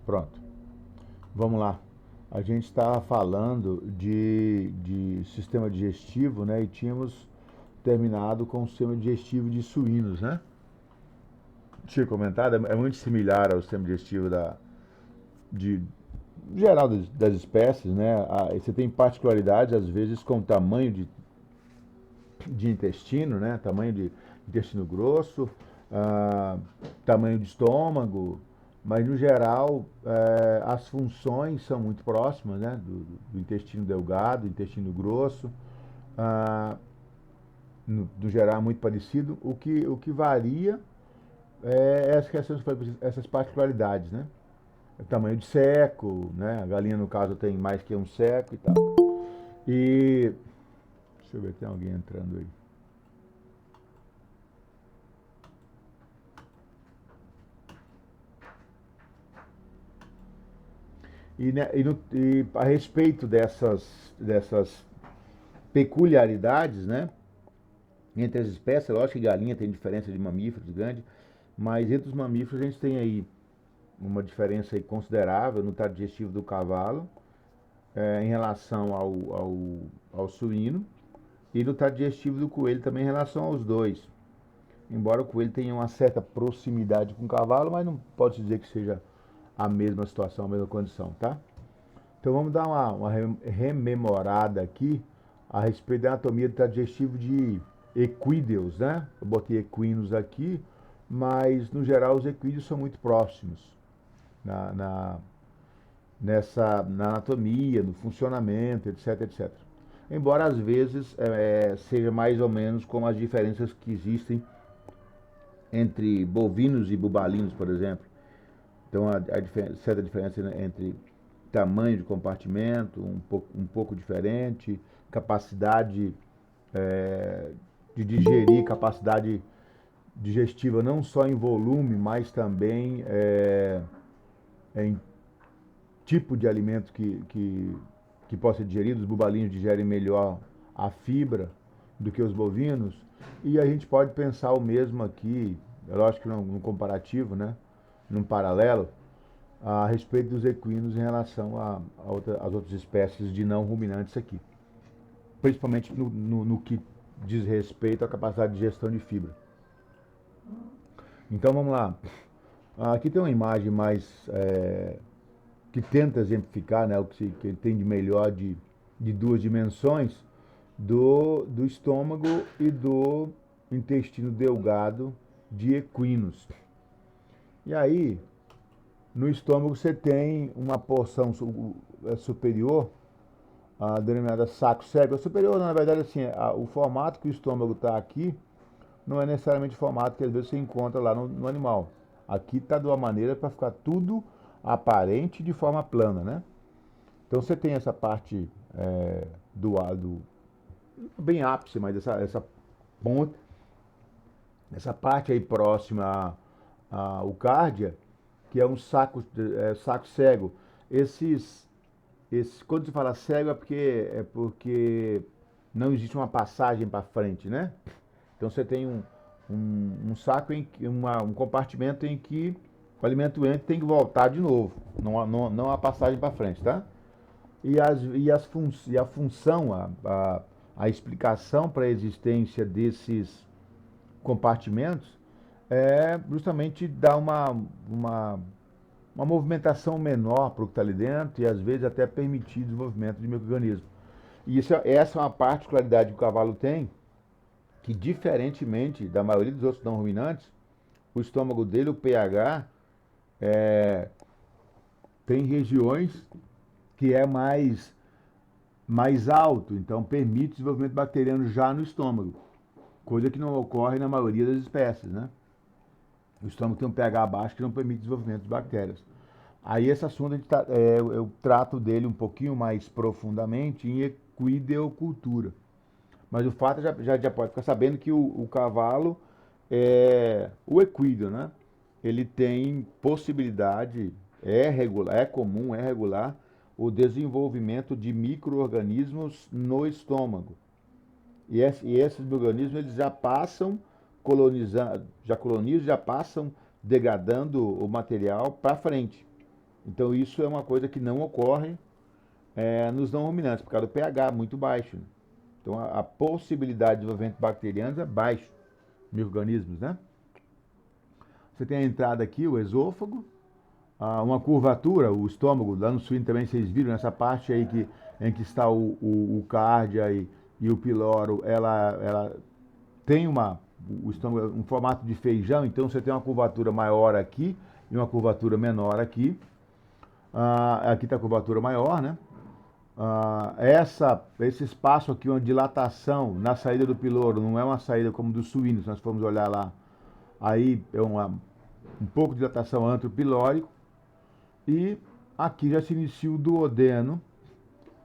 Pronto, vamos lá. A gente estava falando de sistema digestivo, né? E tínhamos terminado com o sistema digestivo de suínos, né? Tinha comentado, é muito similar ao sistema digestivo de geral das espécies, né? Você tem particularidades, às vezes, com o tamanho de intestino, né? Tamanho de intestino grosso, ah, tamanho de estômago, mas no geral as funções são muito próximas, né? Do intestino delgado, intestino grosso, ah, no geral é muito parecido. O que varia essas particularidades, né? O tamanho de seco, né? A galinha no caso tem mais que um seco e tal. E deixa eu ver, tem alguém entrando aí. E a respeito dessas peculiaridades, né, entre as espécies, lógico que galinha tem diferença de mamíferos grande, mas entre os mamíferos a gente tem aí uma diferença aí considerável no trato digestivo do cavalo em relação ao suíno e no trato digestivo do coelho também em relação aos dois. Embora o coelho tenha uma certa proximidade com o cavalo, mas não pode dizer que seja a mesma situação, a mesma condição, tá? Então vamos dar uma rememorada aqui a respeito da anatomia do trato digestivo de equídeos, né? Eu botei equinos aqui, mas no geral os equídeos são muito próximos na, na, na anatomia, no funcionamento, etc, etc. Embora às vezes seja mais ou menos como as diferenças que existem entre bovinos e bubalinos, por exemplo. Então, certa diferença entre tamanho de compartimento, um pouco diferente, capacidade de digerir, capacidade digestiva não só em volume, mas também em tipo de alimento que possa ser digerido. Os bubalinhos digerem melhor a fibra do que os bovinos. E a gente pode pensar o mesmo aqui, é lógico que no comparativo, né? Num paralelo, a respeito dos equinos em relação às outras espécies de não ruminantes aqui. Principalmente no que diz respeito à capacidade de gestão de fibra. Então vamos lá. Aqui tem uma imagem mais que tenta exemplificar, né, o que tem de melhor de duas dimensões do estômago e do intestino delgado de equinos. E aí, no estômago você tem uma porção superior, denominada saco cego. A superior, na verdade, assim, o formato que o estômago está aqui não é necessariamente o formato que às vezes você encontra lá no animal. Aqui está de uma maneira para ficar tudo aparente de forma plana, né? Então você tem essa parte do lado bem ápice, mas essa ponta, essa parte aí próxima ao cárdia, que é um saco cego. Quando se fala cego é porque não existe uma passagem para frente, né? Então você tem um saco, um compartimento em que o alimento entra e tem que voltar de novo. Não há passagem para frente, tá? E a função, a explicação para a existência desses compartimentos é justamente dar uma movimentação menor para o que está ali dentro e às vezes até permitir o desenvolvimento de micro-organismos. E essa é uma particularidade que o cavalo tem, que diferentemente da maioria dos outros não ruminantes, o estômago dele, o pH, tem regiões que é mais alto, então permite o desenvolvimento bacteriano já no estômago, coisa que não ocorre na maioria das espécies, né? O estômago tem um pH baixo que não permite o desenvolvimento de bactérias. Aí esse assunto eu trato dele um pouquinho mais profundamente em equideocultura. Mas o fato já pode ficar sabendo que o cavalo o equídeo, né? Ele tem possibilidade, regular, é comum, é regular, o desenvolvimento de micro-organismos no estômago. E esses micro-organismos eles já passam colonizam, já passam degradando o material para frente. Então isso é uma coisa que não ocorre nos não ruminantes, por causa do pH muito baixo. Né? Então a possibilidade de desenvolvimento bacteriano é baixo, micro-organismos, né? Você tem a entrada aqui, o esôfago, uma curvatura, o estômago, lá no suíno também vocês viram, nessa parte aí em que está o cárdia e o piloro, ela tem o estômago, um formato de feijão, então você tem uma curvatura maior aqui e uma curvatura menor aqui. Aqui está a curvatura maior, né? Esse espaço aqui, uma dilatação na saída do piloro, não é uma saída como do suíno, se nós formos olhar lá, aí é um pouco de dilatação antropilórico, e aqui já se inicia o duodeno,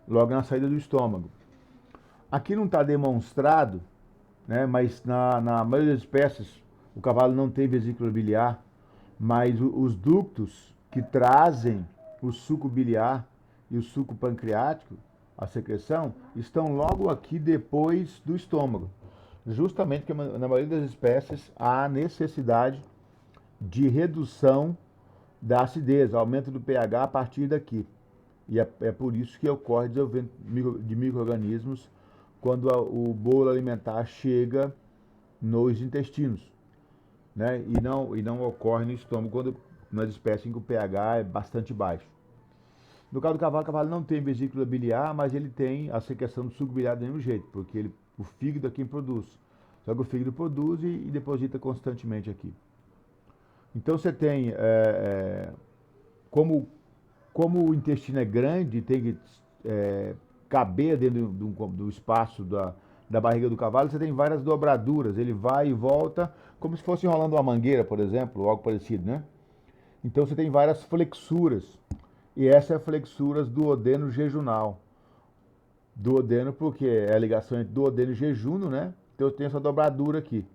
logo na saída do estômago. Aqui não está demonstrado, né, mas na maioria das espécies o cavalo não tem vesícula biliar, mas os ductos que trazem o suco biliar e o suco pancreático, a secreção, estão logo aqui depois do estômago. Justamente porque na maioria das espécies há necessidade de redução da acidez, aumento do pH a partir daqui. E é por isso que ocorre desenvolvimento de micro-organismos quando o bolo alimentar chega nos intestinos, né? E não ocorre no estômago quando nas espécies em que o pH é bastante baixo. No caso do cavalo, o cavalo não tem vesícula biliar, mas ele tem a secreção do suco biliar do mesmo jeito, porque o fígado é quem produz. Só que o fígado produz e deposita constantemente aqui. Então você tem, como, como o intestino é grande, tem que caber dentro do espaço da barriga do cavalo, você tem várias dobraduras, ele vai e volta, como se fosse enrolando uma mangueira, por exemplo, ou algo parecido, né? Então você tem várias flexuras, e essa é a flexura duodeno jejunal. Duodeno porque é a ligação entre duodeno e jejuno, né? Então eu tenho essa dobradura aqui,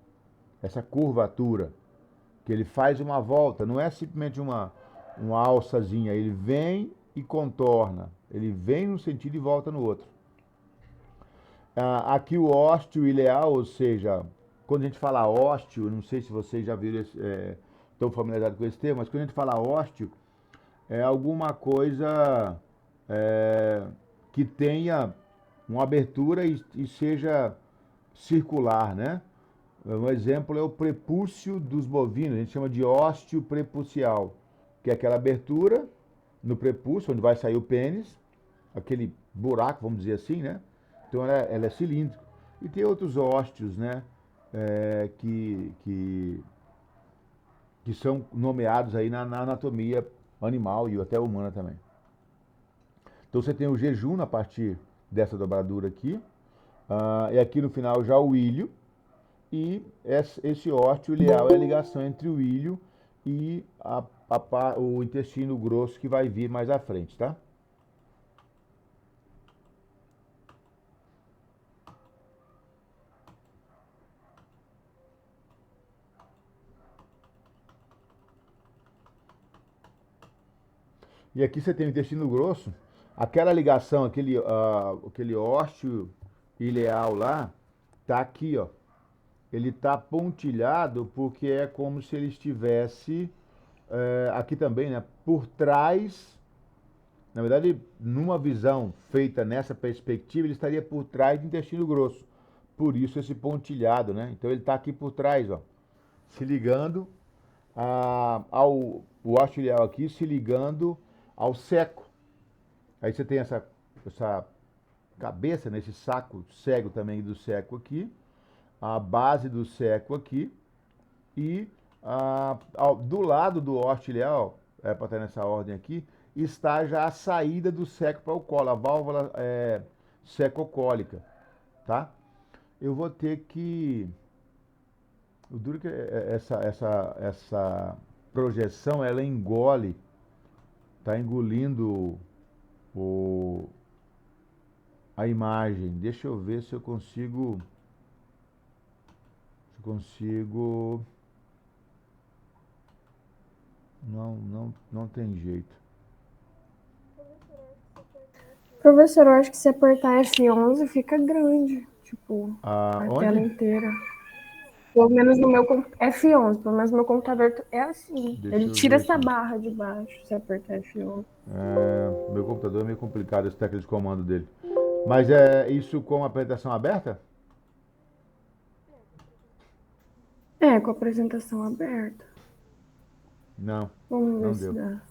essa curvatura, que ele faz uma volta, não é simplesmente uma alçazinha, ele vem e contorna, ele vem num sentido e volta no outro. Aqui o ósteo ileal, ou seja, quando a gente fala ósteo, não sei se vocês já viram, estão familiarizados com esse termo, mas quando a gente fala ósteo, é alguma coisa que tenha uma abertura e seja circular, né? Um exemplo é o prepúcio dos bovinos, a gente chama de ósteo prepucial, que é aquela abertura no prepúcio, onde vai sair o pênis, aquele buraco, vamos dizer assim, né? Então ela é cilíndrica. E tem outros ósteos, né? Que são nomeados aí na anatomia animal e até humana também. Então você tem o jejum a partir dessa dobradura aqui, e aqui no final já o ilho, e esse ósteo ileal é a ligação entre o ilho e o intestino grosso que vai vir mais à frente, tá? E aqui você tem o intestino grosso, aquela ligação, aquele ósteo ileal lá, tá aqui, ó. Ele tá pontilhado porque é como se ele estivesse, aqui também, né, por trás. Na verdade, numa visão feita nessa perspectiva, ele estaria por trás do intestino grosso. Por isso esse pontilhado, né? Então ele está aqui por trás, ó, se ligando o ósseo ileal aqui, se ligando ao seco. Aí você tem essa cabeça, nesse saco cego também do seco aqui, a base do seco aqui, e do lado do ósseo ileal, para estar nessa ordem aqui, está já a saída do seco para o colo, a válvula secocólica, tá? Eu vou ter que... O duro é que essa projeção, ela engole, tá engolindo o, a imagem. Deixa eu ver se eu consigo... Não tem jeito. Professor, eu acho que se apertar F11 fica grande, tipo, a tela Onde? inteira. Pelo menos no meu F11, pelo menos no meu computador é assim. Deixa Ele eu tira ver essa aqui. barra de baixo, se apertar F11. Meu computador é meio complicado esse tecla de comando dele. Mas é isso com a apresentação aberta? É, com a apresentação aberta. Não, Vamos ver não se deu. dá.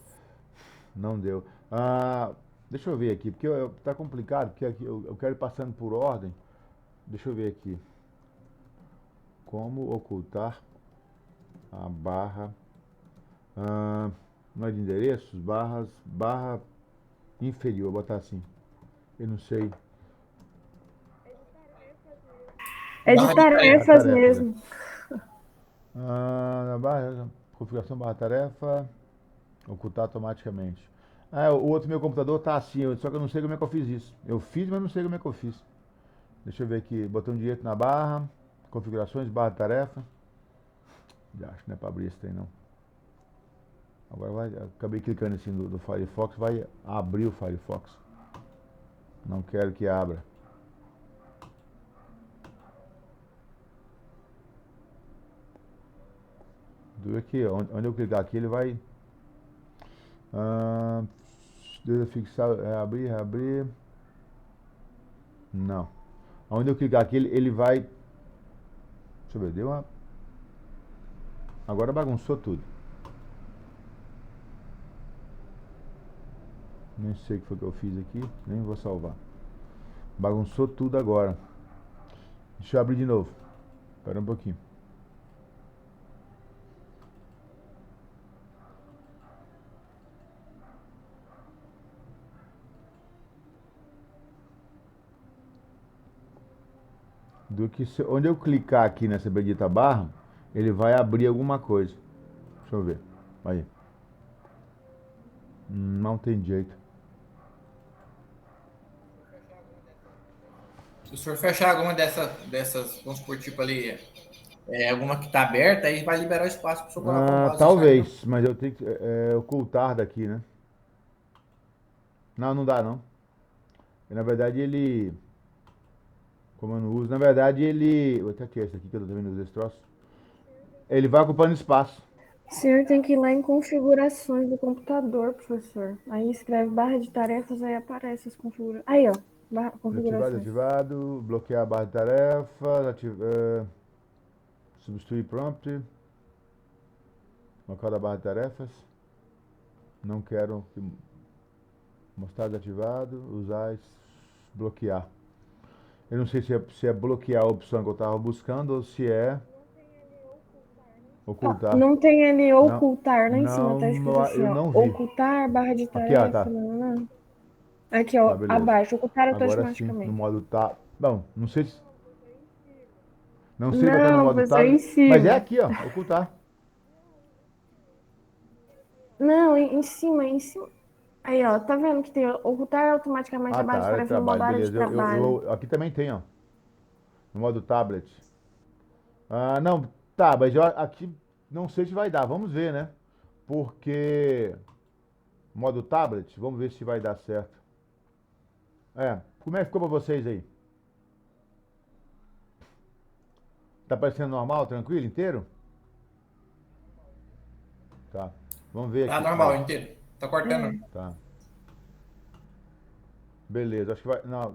Não deu. Deixa eu ver aqui, porque tá complicado, porque aqui eu quero ir passando por ordem. Deixa eu ver aqui. Como ocultar a barra. Ah, não é de endereços? Barra inferior, vou botar assim. Eu não sei. É de Barra de Barra tarefa. tarefas tarefas, é. mesmo. Na barra, configuração barra tarefa, ocultar automaticamente. O outro meu computador tá assim, só que eu não sei como é que eu fiz isso. Eu fiz, mas não sei como é que eu fiz. Deixa eu ver aqui, botão direito na barra, configurações, barra tarefa. Já acho que não é para abrir esse trem não. Agora vai, acabei clicando assim do Firefox, vai abrir o Firefox. Não quero que abra. Dura aqui, onde eu clicar aqui ele vai. Ah, fixar, abrir. Não. Onde eu clicar aqui ele vai. Deixa eu ver, deu uma. Agora bagunçou tudo. Nem sei o que foi que eu fiz aqui, nem vou salvar. Bagunçou tudo agora. Deixa eu abrir de novo. Espera um pouquinho. Onde eu clicar aqui nessa bendita barra, ele vai abrir alguma coisa. Deixa eu ver. Aí. Não tem jeito. Se o senhor fechar alguma dessas, vamos por tipo ali, alguma que está aberta, aí vai liberar o espaço para o senhor colocar um vaso de chá. Talvez, mas eu tenho que ocultar daqui, né? Não, não dá não. Na verdade ele. Como eu não uso, na verdade ele. Vou até tirar esse aqui que eu também não uso esse troço. Ele vai ocupando espaço. O senhor tem que ir lá em configurações do computador, professor. Aí escreve barra de tarefas, aí aparece as configurações. Aí, ó, Desativado, configurações. ativado. Bloquear a barra de tarefas. Substituir prompt. Local da barra de tarefas. Não quero mostrar desativado. Usar. Bloquear. Eu não sei se é bloquear a opção que eu estava buscando ou se é Ó, ocultar. não tem ali Não, ocultar, lá em cima tá escrito não, assim, eu ó, não vi. ocultar, barra de Aqui, ó, tarefa, tá. não. Aqui, Tá, ó, beleza. abaixo, ocultar Agora sim, no automaticamente. modo tab. Bom, não sei botar no Não, modo professor, em tablet, mas é cima. aqui, ó, ocultar. Não, em cima, em cima. Aí, ó, tá vendo que tem ocultar automaticamente Ah, tá, abaixo, área de parece no modo trabalho, área de beleza. trabalho. Aqui também tem, ó, no modo tablet. Não, tá, mas aqui não sei se vai dar, vamos ver, né? Porque modo tablet, vamos ver se vai dar certo. Como é que ficou pra vocês aí? Tá parecendo normal, tranquilo, inteiro? Tá. Vamos ver Tá aqui. normal, Aí, inteiro. Tá cortando. É. tá. Beleza, acho que vai. Não,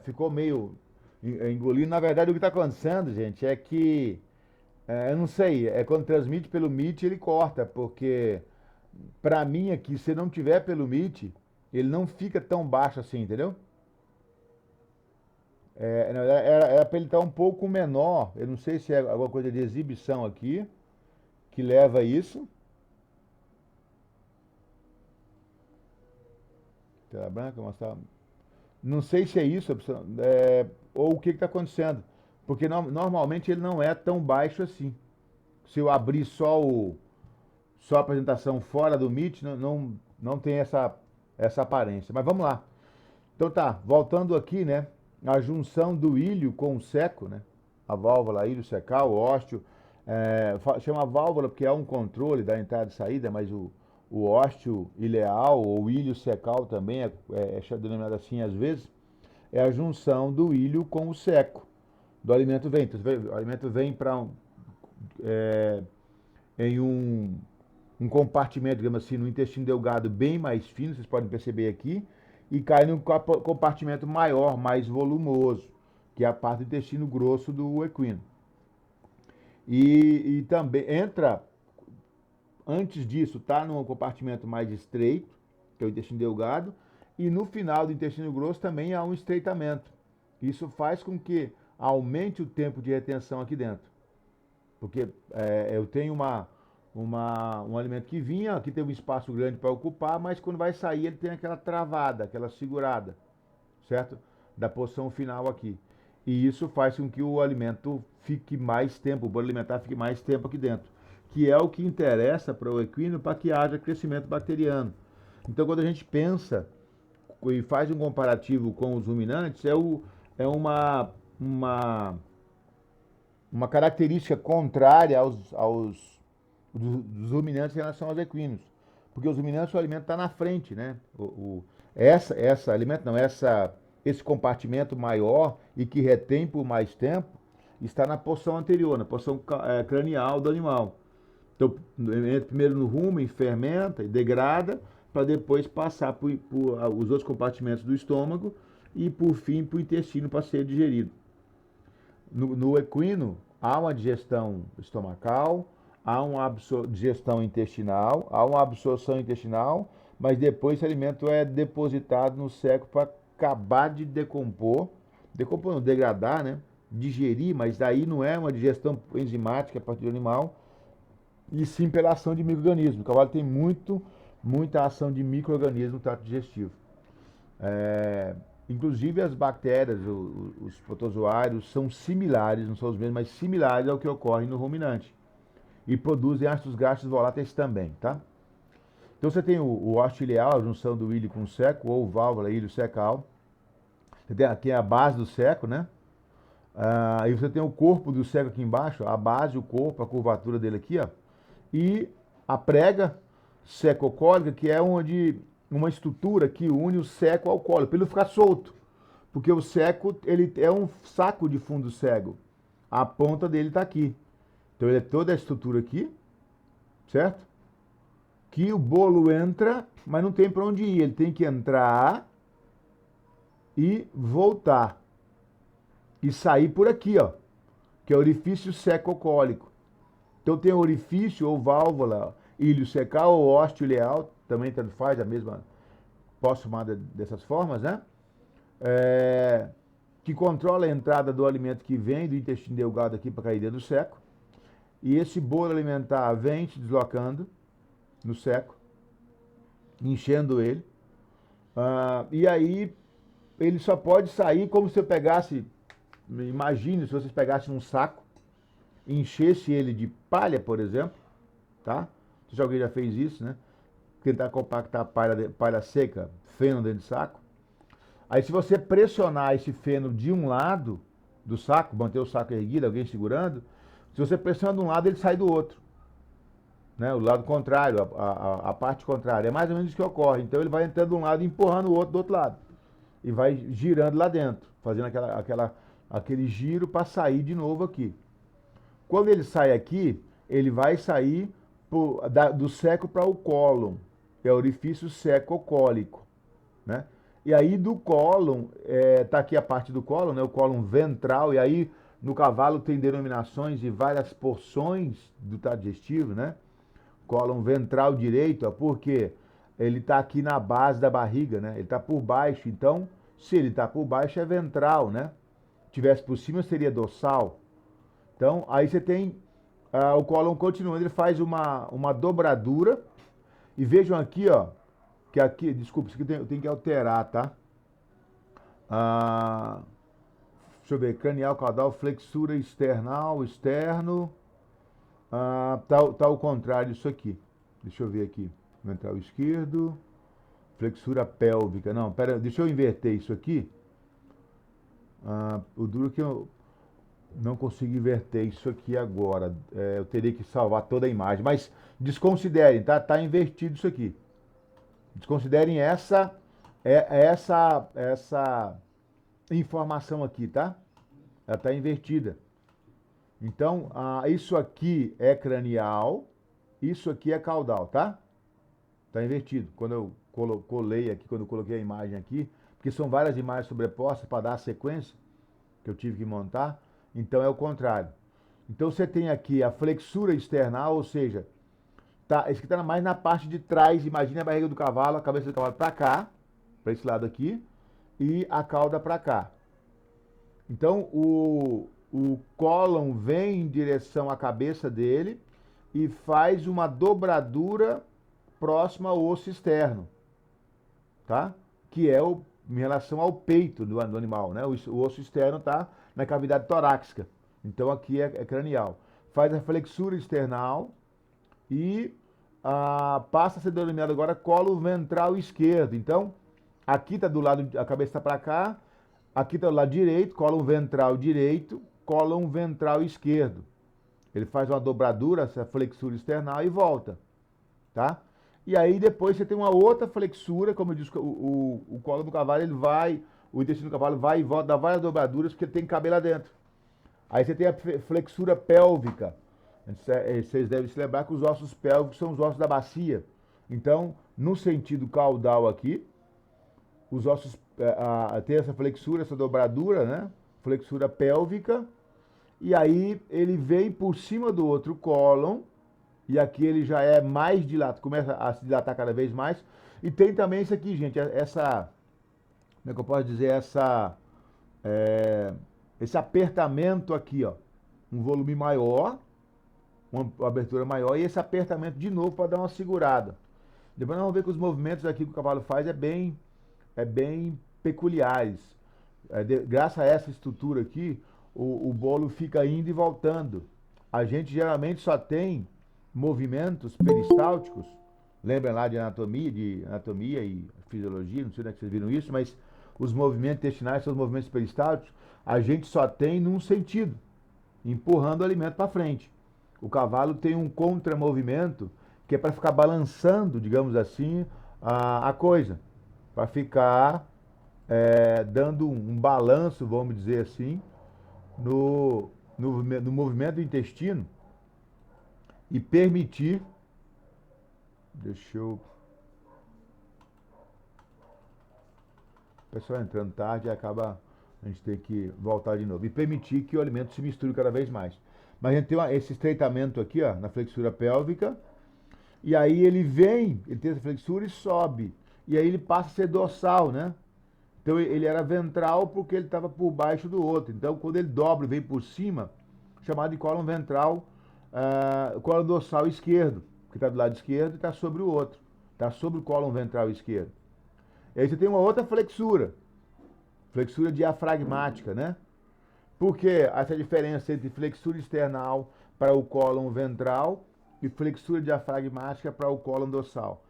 ficou meio engolindo. Na verdade, o que está acontecendo, gente, é que. Eu não sei, quando transmite pelo Meet, ele corta, porque pra mim aqui, se não tiver pelo Meet, ele não fica tão baixo assim, entendeu? Na verdade, era pra ele estar um pouco menor. Eu não sei se é alguma coisa de exibição aqui que leva a isso. Tela branca, mostrar. Não sei se é isso, ou o que está acontecendo. Porque normalmente ele não é tão baixo assim. Se eu abrir só a apresentação fora do Meet, não tem essa aparência. Mas vamos lá. Então tá, voltando aqui, né? A junção do ilho com o seco, né? A válvula ilho secal, o ósteo. Chama válvula porque é um controle da entrada e saída, mas o ósteo ileal ou ilho secal também é denominado assim às vezes. É a junção do ilho com o seco. do alimento vem. Então, o alimento vem em um compartimento, digamos assim, no intestino delgado bem mais fino, vocês podem perceber aqui, e cai num compartimento maior, mais volumoso, que é a parte do intestino grosso do equino. E também entra, antes disso, está num compartimento mais estreito, que é o intestino delgado, e no final do intestino grosso também há um estreitamento. Isso faz com que aumente o tempo de retenção aqui dentro. Porque eu tenho um alimento que vinha, aqui tem um espaço grande para ocupar, mas quando vai sair ele tem aquela travada, aquela segurada, certo? Da porção final aqui. E isso faz com que o alimento fique mais tempo, o bolo alimentar fique mais tempo aqui dentro, que é o que interessa para o equino para que haja crescimento bacteriano. Então, quando a gente pensa e faz um comparativo com os ruminantes, é uma característica contrária dos ruminantes em relação aos equinos. Porque os ruminantes, o alimento está na frente, né? Esse compartimento maior e que retém por mais tempo está na porção anterior, na porção cranial do animal. Então, entra primeiro no rumen, fermenta e degrada, para depois passar por os outros compartimentos do estômago e, por fim, para o intestino para ser digerido. No equino, há uma digestão estomacal, há uma digestão intestinal, há uma absorção intestinal, mas depois esse alimento é depositado no seco para acabar de decompor, não, degradar, né? Digerir, mas daí não é uma digestão enzimática a partir do animal, e sim pela ação de micro-organismos. O cavalo tem muita ação de micro-organismos no trato digestivo. Inclusive as bactérias, os protozoários são similares, não são os mesmos, mas similares ao que ocorre no ruminante. E produzem ácidos graxos voláteis também, tá? Então você tem o ósseo ileal, a junção do ilho com o seco, ou válvula ilho secal. Você tem aqui a base do seco, né? Aí você tem o corpo do seco aqui embaixo, a base, o corpo, a curvatura dele aqui, ó. E a prega secocólica, que é uma estrutura que une o seco ao colo, para ele não ficar solto. Porque o seco, ele é um saco de fundo cego. A ponta dele está aqui. Então ele é toda a estrutura aqui, certo? Que o bolo entra, mas não tem para onde ir. Ele tem que entrar e voltar. E sair por aqui, ó. Que é o orifício secocólico. Então tem orifício ou válvula ilho secal ou ósseo ileal, também tanto faz, a mesma, posso chamar dessas formas, né? Que controla a entrada do alimento que vem do intestino delgado aqui para cair dentro do seco. E esse bolo alimentar vem se deslocando no seco, enchendo ele. E aí ele só pode sair como se eu pegasse, imagine se vocês pegassem um saco, enchesse ele de palha, por exemplo, tá? Se alguém já fez isso, né? Tentar compactar palha seca, feno dentro de saco. Aí se você pressionar esse feno de um lado do saco, manter o saco erguido, alguém segurando, se você pressiona de um lado, ele sai do outro. Né? O lado contrário, a parte contrária. É mais ou menos isso que ocorre. Então ele vai entrando de um lado e empurrando o outro do outro lado. E vai girando lá dentro, fazendo aquele giro para sair de novo aqui. Quando ele sai aqui, ele vai sair do seco para o cólon, que é o orifício secocólico, né? E aí do cólon, tá aqui a parte do cólon, né? O cólon ventral, e aí no cavalo tem denominações e várias porções do trato digestivo, né? Cólon ventral direito, ó, porque ele tá aqui na base da barriga, né? Ele tá por baixo, então se ele tá por baixo é ventral, né? Se tivesse por cima seria dorsal. Então aí você tem o cólon continuando, ele faz uma dobradura. E vejam aqui, ó, que aqui, desculpa, isso aqui eu tenho que alterar, tá? Deixa eu ver, cranial, caudal, flexura external, externo. Tá ao contrário isso aqui. Deixa eu ver aqui. Ventral esquerdo, flexura pélvica. Não, pera, deixa eu inverter isso aqui. O duro que eu não consigo inverter isso aqui agora. Eu teria que salvar toda a imagem. Mas desconsiderem, tá? Tá invertido isso aqui. Desconsiderem essa informação aqui, tá? ela está invertida. Então, isso aqui é cranial, isso aqui é caudal, tá? Está invertido. Quando eu colei aqui, quando eu coloquei a imagem aqui, porque são várias imagens sobrepostas para dar a sequência que eu tive que montar, então é o contrário. Então você tem aqui a flexura external, ou seja, isso aqui está mais na parte de trás, imagine a barriga do cavalo, a cabeça do cavalo para cá, para esse lado aqui, e a cauda para cá. Então o cólon vem em direção à cabeça dele e faz uma dobradura próxima ao osso externo, tá? Que é em relação ao peito do animal, né? O osso externo está na cavidade torácica, então aqui é cranial. Faz a flexura external e passa a ser denominado agora colo ventral esquerdo. Então, aqui está do lado, a cabeça está para cá, aqui está do lado direito, colo ventral direito, colo ventral esquerdo. Ele faz uma dobradura, essa flexura external e volta, tá? E aí depois você tem uma outra flexura, como eu disse, o colo do cavalo, o intestino do cavalo vai e volta, dá várias dobraduras, porque ele tem que caber lá dentro. Aí você tem a flexura pélvica. Vocês devem se lembrar que os ossos pélvicos são os ossos da bacia. Então, no sentido caudal aqui, os ossos tem essa flexura, essa dobradura, né? Flexura pélvica. E aí ele vem por cima do outro cólon. E aqui ele já é mais dilatado, começa a se dilatar cada vez mais. E tem também isso aqui, gente, como é que eu posso dizer, esse apertamento aqui, ó. Um volume maior, uma abertura maior, e esse apertamento de novo para dar uma segurada. Depois nós vamos ver que os movimentos aqui que o cavalo faz é bem peculiares. Graças a essa estrutura aqui, o bolo fica indo e voltando. A gente geralmente só tem movimentos peristálticos, lembra lá de anatomia e fisiologia, não sei onde é que vocês viram isso, mas os movimentos intestinais são os movimentos peristálticos, a gente só tem num sentido, empurrando o alimento para frente. O cavalo tem um contramovimento que é para ficar balançando, digamos assim, a coisa, para ficar dando um balanço, vamos dizer assim, no movimento do intestino e permitir, o pessoal entrando tarde, a gente tem que voltar de novo, e permitir que o alimento se misture cada vez mais. Mas a gente tem esse estreitamento aqui, ó, na flexura pélvica, e aí ele tem essa flexura e sobe, e aí ele passa a ser dorsal, né? Então ele era ventral porque ele estava por baixo do outro. Então quando ele dobra e vem por cima, chamado de cólon ventral, cólon dorsal esquerdo, que está do lado esquerdo e está sobre o outro. Está sobre o cólon ventral esquerdo. E aí você tem uma outra flexura diafragmática, né? Por que essa diferença entre flexura external para o cólon ventral e flexura diafragmática para o cólon dorsal?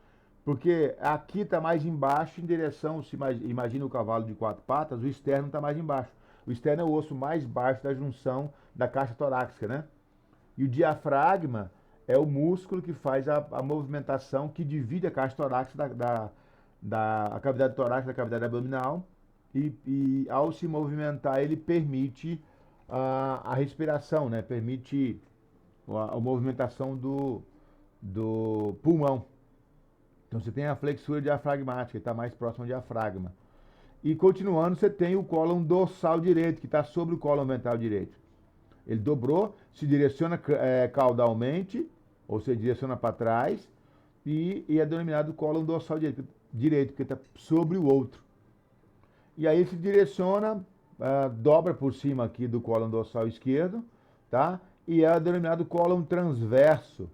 Porque aqui está mais embaixo, em direção, imagina o cavalo de 4 patas, o externo está mais embaixo. O externo é o osso mais baixo da junção da caixa torácica, né? E o diafragma é o músculo que faz a movimentação que divide a caixa torácica da cavidade torácica da cavidade abdominal. E ao se movimentar, ele permite a respiração, né? Permite a movimentação do pulmão. Então você tem a flexura diafragmática, que está mais próximo ao diafragma. E continuando, você tem o cólon dorsal direito, que está sobre o cólon ventral direito. Ele dobrou, se direciona caudalmente, ou se direciona para trás, e é denominado cólon dorsal direito, porque está sobre o outro. E aí se direciona, dobra por cima aqui do cólon dorsal esquerdo, tá? E é denominado cólon transverso,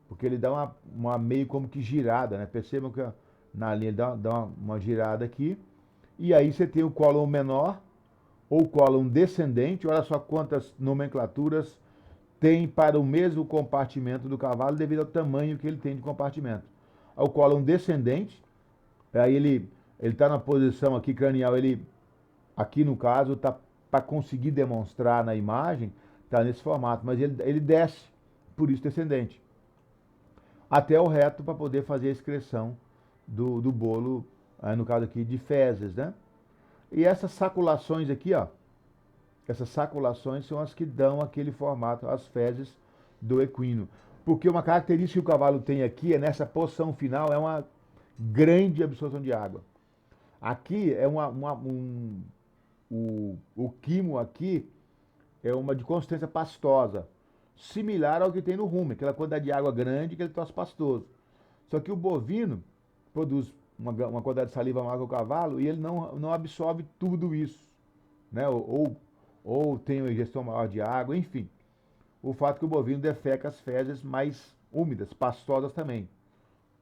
porque ele dá uma meio como que girada, né? Percebam que na linha dá uma girada aqui. E aí você tem o cólon menor, ou cólon descendente. Olha só quantas nomenclaturas tem para o mesmo compartimento do cavalo, devido ao tamanho que ele tem de compartimento. O cólon descendente, aí ele está na posição aqui cranial, aqui no caso, tá para conseguir demonstrar na imagem, está nesse formato, mas ele desce, por isso descendente, até o reto para poder fazer a excreção do bolo, no caso aqui de fezes, né? E essas saculações aqui, ó, essas saculações são as que dão aquele formato, as fezes do equino. Porque uma característica que o cavalo tem aqui é nessa porção final, é uma grande absorção de água. Aqui é o quimo aqui é uma de consistência pastosa, similar ao que tem no rumen, aquela quantidade de água grande que ele troço pastoso. Só que o bovino produz uma quantidade de saliva maior que o cavalo e ele não absorve tudo isso, né? Ou tem uma ingestão maior de água, enfim. O fato é que o bovino defeca as fezes mais úmidas, pastosas também,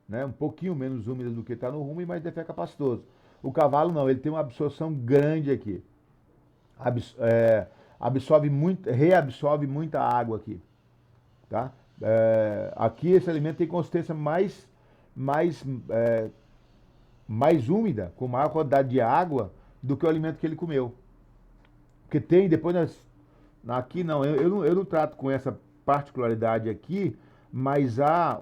né? Um pouquinho menos úmidas do que está no rumen, mas defeca pastoso. O cavalo não, ele tem uma absorção grande aqui. Absorve muito, reabsorve muita água aqui, tá? Aqui esse alimento tem consistência mais, mais úmida, com maior quantidade de água do que o alimento que ele comeu. Porque tem, depois aqui não, eu não trato com essa particularidade aqui, mas há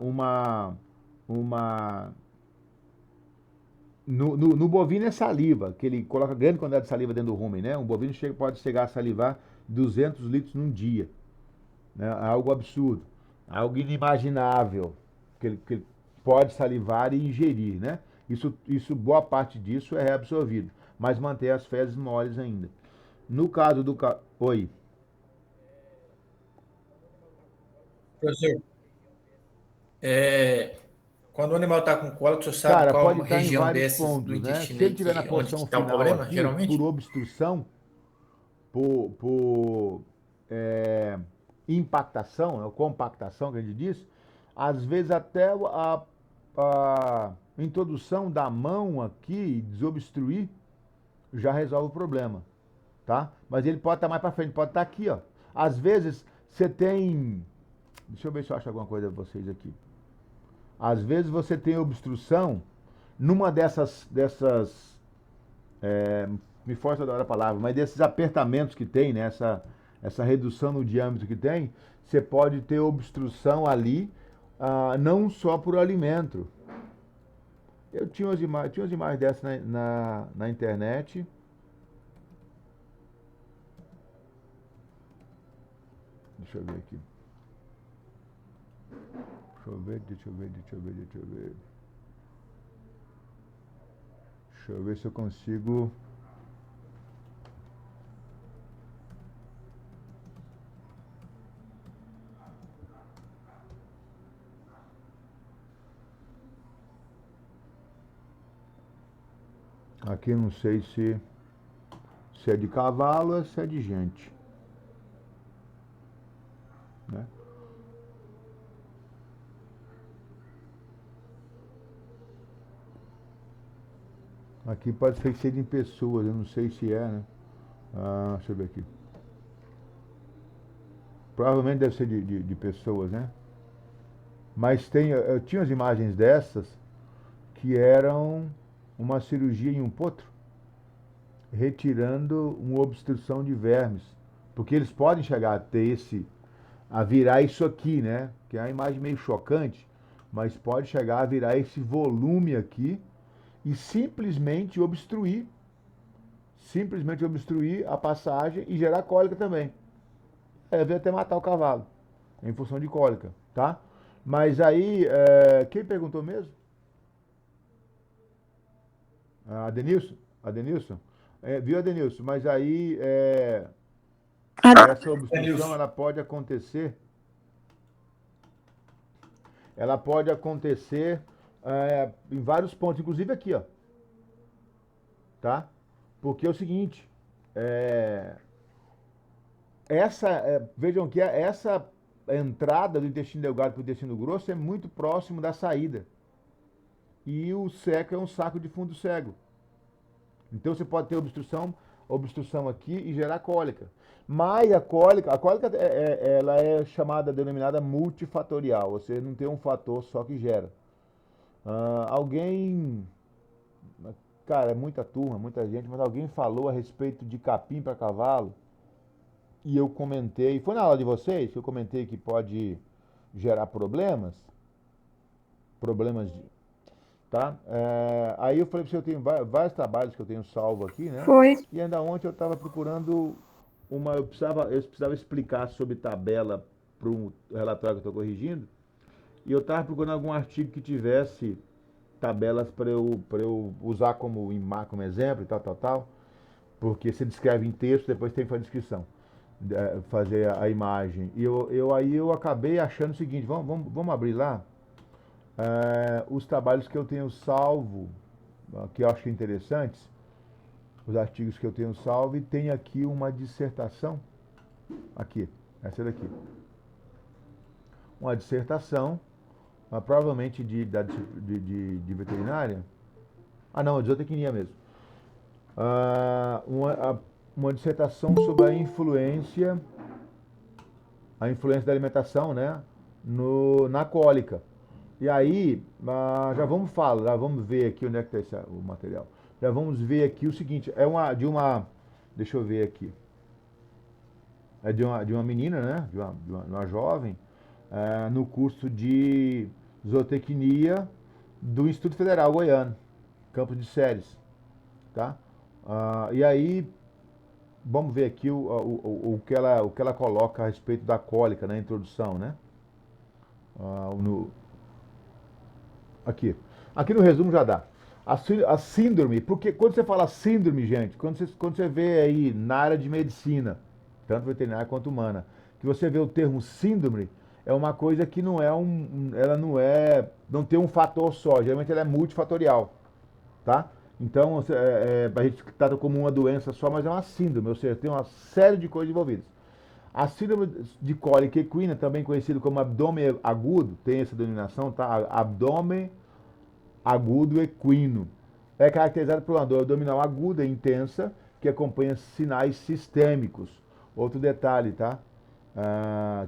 no bovino é saliva, que ele coloca grande quantidade de saliva dentro do rumen, né? Um bovino pode chegar a salivar 200 litros num dia, né? Algo absurdo, algo inimaginável, que ele pode salivar e ingerir, né? Boa parte disso é reabsorvido, mas mantém as fezes moles ainda. No caso do... Oi. Professor, quando o animal está com cólica, você sabe Cara, pode qual estar em região vários dessas do pontos, né? intestino Se ele aí estiver na onde posição está o final problema, aqui, por geralmente? obstrução, por impactação, ou compactação que a gente diz, às vezes até a introdução da mão aqui, desobstruir, já resolve o problema, tá? Mas ele pode estar mais para frente, pode estar aqui, ó. Às vezes você tem... Deixa eu ver se eu acho alguma coisa para vocês aqui. Às vezes você tem obstrução numa me força da hora a palavra, mas desses apertamentos que tem, né, essa redução no diâmetro que tem, você pode ter obstrução ali, não só por alimento. Eu tinha umas imagens dessas na internet. Deixa eu ver aqui. Deixa eu ver se eu consigo. Aqui não sei se é de cavalo ou se é de gente, né? Aqui pode ser em pessoas, eu não sei se é, né? Deixa eu ver aqui. Provavelmente deve ser de pessoas, né? Mas eu tinha as imagens dessas que eram uma cirurgia em um potro, retirando uma obstrução de vermes. Porque eles podem chegar a virar isso aqui, né? Que é uma imagem meio chocante, mas pode chegar a virar esse volume aqui e simplesmente obstruir a passagem e gerar cólica também. Deve até matar o cavalo, em função de cólica, tá? Mas aí, quem perguntou mesmo? Adenilson? Viu, Adenilson? Mas aí, essa obstrução, ela pode acontecer em vários pontos, inclusive aqui, ó. Tá? Porque é o seguinte, vejam que essa entrada do intestino delgado para o intestino grosso é muito próximo da saída. E o seco é um saco de fundo cego. Então você pode ter obstrução aqui e gerar cólica. Mas a cólica ela é denominada multifatorial, ou seja, não tem um fator só que gera. Cara, é muita turma, muita gente, mas alguém falou a respeito de capim para cavalo e eu comentei, foi na aula de vocês que eu comentei que pode gerar problemas, tá? Aí eu falei para você, eu tenho vários trabalhos que eu tenho salvo aqui, né? Foi. E ainda ontem eu estava procurando eu precisava explicar sobre tabela para um relatório que eu estou corrigindo, e eu estava procurando algum artigo que tivesse tabelas para eu usar como exemplo e tal, porque você descreve em texto, depois tem que fazer a descrição, fazer a imagem. E aí eu acabei achando o seguinte, vamos abrir lá os trabalhos que eu tenho salvo, que eu acho interessantes, os artigos que eu tenho salvo, e tem aqui uma dissertação, aqui, essa daqui. Uma dissertação, provavelmente de veterinária. Ah, não, de zootecnia mesmo. Uma dissertação sobre a influência da alimentação, né, na cólica. E aí, já vamos ver aqui onde é que está o material. Já vamos ver aqui o seguinte, deixa eu ver aqui. É de uma menina, né, de uma jovem, no curso de zootecnia do Instituto Federal Goiano, Campos de Séries, tá? E aí, vamos ver aqui o que ela coloca a respeito da cólica na introdução, né? Aqui no resumo já dá. A síndrome, porque quando você fala síndrome, gente, quando você vê aí na área de medicina, tanto veterinária quanto humana, que você vê o termo síndrome, é uma coisa que não tem um fator só, geralmente ela é multifatorial, tá? Então, a gente trata como uma doença só, mas é uma síndrome, ou seja, tem uma série de coisas envolvidas. A síndrome de cólica equina, também conhecido como abdômen agudo, tem essa denominação, tá? Abdômen agudo equino. É caracterizado por uma dor abdominal aguda e intensa, que acompanha sinais sistêmicos. Outro detalhe, tá?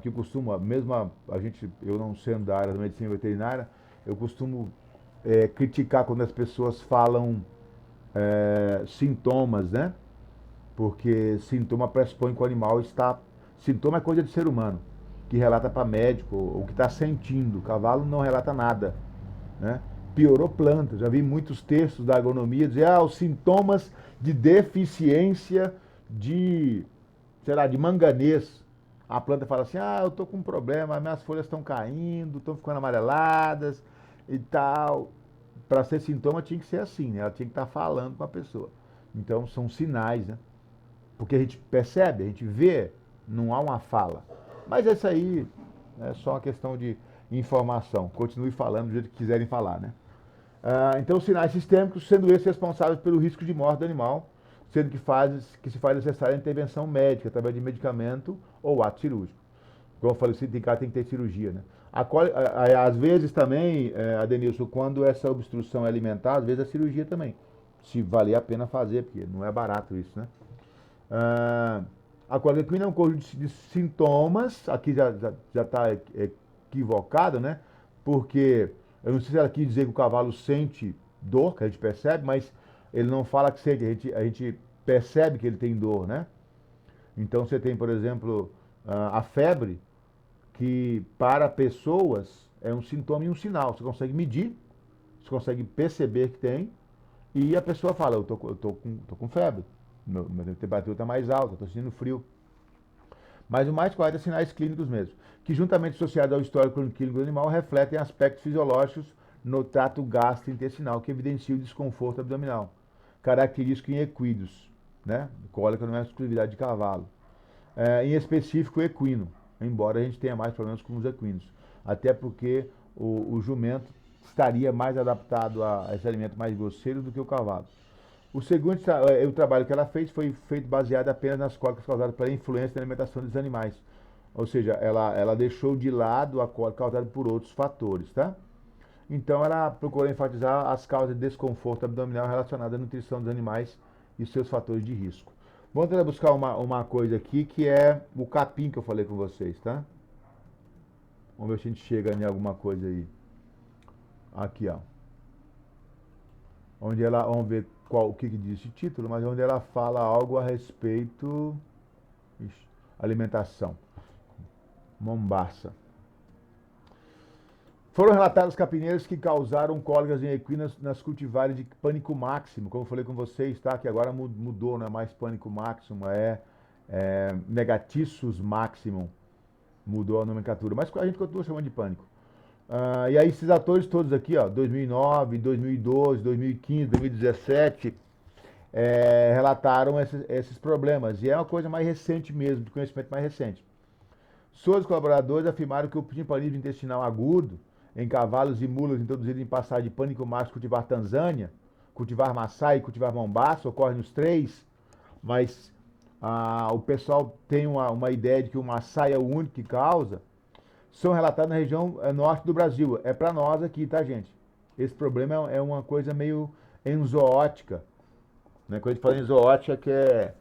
Que eu costumo, eu não sendo da área da medicina veterinária, eu costumo criticar quando as pessoas falam sintomas, né? Porque sintoma pressupõe que o animal está... Sintoma é coisa de ser humano, que relata para médico, o que está sentindo. O cavalo não relata nada, né? Piorou planta. Já vi muitos textos da agronomia dizer, os sintomas de deficiência de manganês. A planta fala assim, eu estou com um problema, minhas folhas estão caindo, estão ficando amareladas e tal. Para ser sintoma tinha que ser assim, né? Ela tinha que estar falando com a pessoa. Então são sinais, né? Porque a gente percebe, a gente vê, não há uma fala. Mas isso aí é só uma questão de informação. Continue falando do jeito que quiserem falar, né? Então, sinais sistêmicos, sendo esses responsáveis pelo risco de morte do animal, sendo que se faz necessária a intervenção médica, através de medicamento ou ato cirúrgico. Como eu falei, tem que ter cirurgia, né? Às vezes também, Adenilson, quando essa obstrução é alimentar, às vezes a cirurgia também. Se valer a pena fazer, porque não é barato isso, né? A cólica equina é um conjunto de sintomas, aqui já está equivocado, né? Porque, eu não sei se ela quis dizer que o cavalo sente dor, que a gente percebe, mas ele não fala que sente, a gente percebe que ele tem dor, né? Então você tem, por exemplo, a febre, que para pessoas é um sintoma e um sinal. Você consegue medir, você consegue perceber que tem, e a pessoa fala, eu tô com febre, minha temperatura está mais alta, estou sentindo frio. Mas o mais correto é sinais clínicos mesmo, que juntamente associados ao histórico clínico do animal, refletem aspectos fisiológicos no trato gastrointestinal que evidenciam o desconforto abdominal, característico em equinos, né? Cólica não é exclusividade de cavalo. Em específico, equino, embora a gente tenha mais problemas com os equinos, até porque o jumento estaria mais adaptado a esse alimento mais grosseiro do que o cavalo. O segundo o trabalho que ela fez foi feito baseado apenas nas cólicas causadas pela influência da alimentação dos animais. Ou seja, ela deixou de lado a cólica causada por outros fatores, tá? Então ela procurou enfatizar as causas de desconforto abdominal relacionadas à nutrição dos animais e seus fatores de risco. Vamos tentar buscar uma coisa aqui que é o capim que eu falei com vocês, tá? Vamos ver se a gente chega em alguma coisa aí. Aqui, ó. Vamos ver o que diz esse título, mas onde ela fala algo a respeito... alimentação. Mombaça. Foram relatados capineiros que causaram cólicas em equinas nas cultivares de pânico máximo, como eu falei com vocês, tá? Que agora mudou, não é mais pânico máximo, Megatissus maximum, mudou a nomenclatura, mas a gente continua chamando de pânico. E aí esses atores todos aqui, ó, 2009, 2012, 2015, 2017, relataram esses problemas. E é uma coisa mais recente mesmo, de conhecimento mais recente. Seus colaboradores afirmaram que o timpanismo intestinal agudo em cavalos e mulas introduzidos em passagem de pânico máximo cultivar Tanzânia, cultivar Maasai e cultivar Mombaça, ocorre nos três, mas o pessoal tem uma ideia de que o Maasai é o único que causa, são relatados na região norte do Brasil. É para nós aqui, tá, gente? Esse problema é uma coisa meio enzooótica, né? Quando a gente fala em zoótica, que é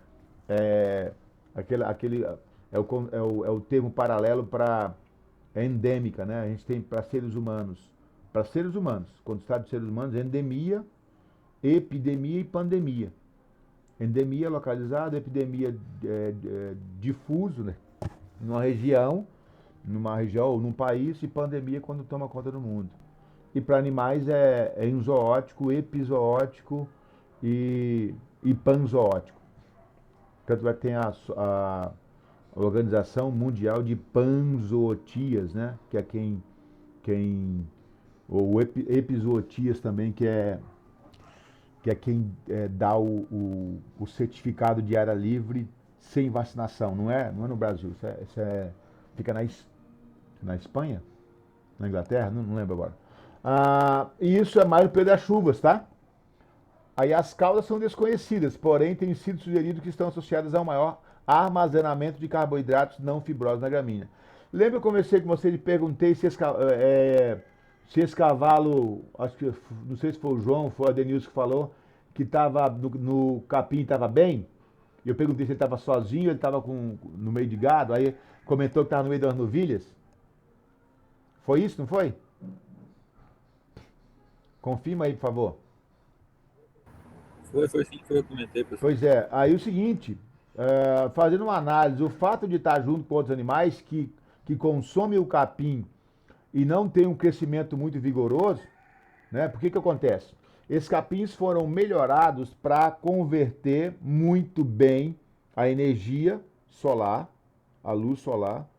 o termo paralelo para endêmica, né? A gente tem para seres humanos. Para seres humanos, quando se trata de seres humanos, endemia, epidemia e pandemia. Endemia localizada, epidemia difuso, né? Numa região ou num país, e pandemia quando toma conta do mundo. E para animais é enzoótico, epizoótico e panzoótico. Tanto é que tem a Organização Mundial de Panzootias, né? Que é ou epizootias também, que é quem dá o certificado de área livre sem vacinação. Não é no Brasil, fica na Espanha, na Inglaterra, não lembro agora. E isso é mais no período das chuvas, tá? Aí as causas são desconhecidas, porém tem sido sugerido que estão associadas ao maior armazenamento de carboidratos não fibrosos na gramínea. Lembra que eu conversei com você e perguntei se esse cavalo, acho que não sei se foi o João, foi o Adenilson que falou, que estava no capim estava bem? E eu perguntei se ele estava sozinho, ele estava no meio de gado, aí comentou que estava no meio das novilhas. Foi isso, não foi? Confirma aí, por favor. Foi sim que eu comentei, professor. Pois é, aí o seguinte, fazendo uma análise, o fato de estar junto com outros animais que consomem o capim e não tem um crescimento muito vigoroso, né? Por que acontece? Esses capins foram melhorados para converter muito bem a energia solar, a luz solar,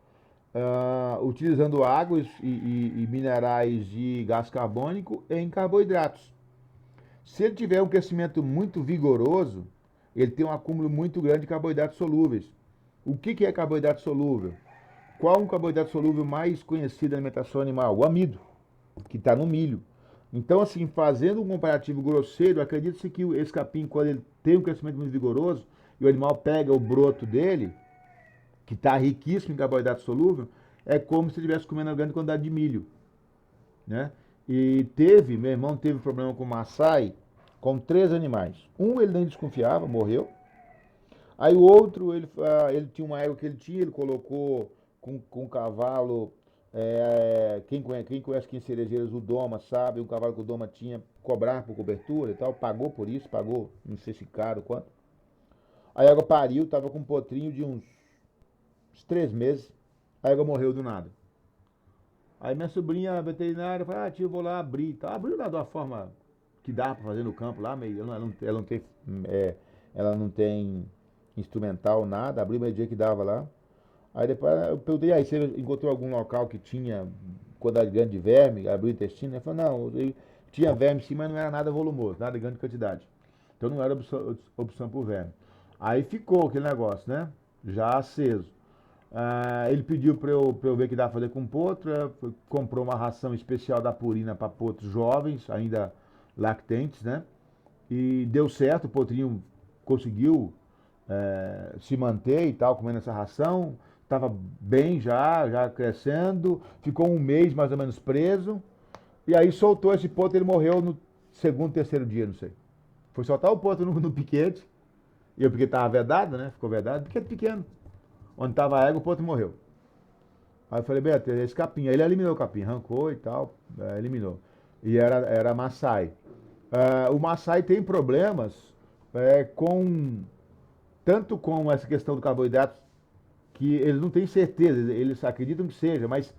utilizando águas e minerais de gás carbônico em carboidratos. Se ele tiver um crescimento muito vigoroso, ele tem um acúmulo muito grande de carboidratos solúveis. O que é carboidrato solúvel? Qual é um carboidrato solúvel mais conhecido na alimentação animal? O amido, que está no milho. Então, assim, fazendo um comparativo grosseiro, acredita-se que esse capim, quando ele tem um crescimento muito vigoroso, e o animal pega o broto dele, que está riquíssimo em carboidrato solúvel, é como se ele estivesse comendo uma grande quantidade de milho, né? E meu irmão teve problema com Maasai, com 3 animais. Um ele nem desconfiava, morreu. Aí o outro, ele tinha uma égua que ele colocou com um cavalo, quem conhece aqui em Cerejeiras, o Doma, sabe, o cavalo que o Doma tinha, cobrar por cobertura e tal, pagou por isso, não sei se caro quanto. A égua pariu, tava com um potrinho de uns 3 meses, a égua morreu do nada. Aí minha sobrinha veterinária falou, tio, eu vou lá abrir. Tá? Abriu lá de uma forma que dá para fazer no campo lá, meio, ela não tem instrumental, nada, abriu meio dia que dava lá. Aí depois eu perguntei, aí você encontrou algum local que tinha quantidade grande de verme, abriu o intestino? Ele falou, não, tinha verme sim, mas não era nada volumoso, nada de grande quantidade. Então não era opção por verme. Aí ficou aquele negócio, né? Já aceso. Ele pediu para eu ver o que dá para fazer com o potro, comprou uma ração especial da Purina para potros jovens, ainda lactentes, né? E deu certo, o potrinho conseguiu se manter e tal, comendo essa ração, estava bem já crescendo, ficou um mês mais ou menos preso, e aí soltou esse potro, ele morreu no segundo, terceiro dia, não sei. Foi soltar o potro no piquete, e o piquete estava vedado, né? Ficou vedado, piquete pequeno. Onde estava a égua, o potro morreu. Aí eu falei, Beto, esse capim. Aí ele eliminou o capim, arrancou e tal, eliminou. E era Maasai. O Maasai tem problemas tanto com essa questão do carboidrato, que eles não têm certeza, eles acreditam que seja, mas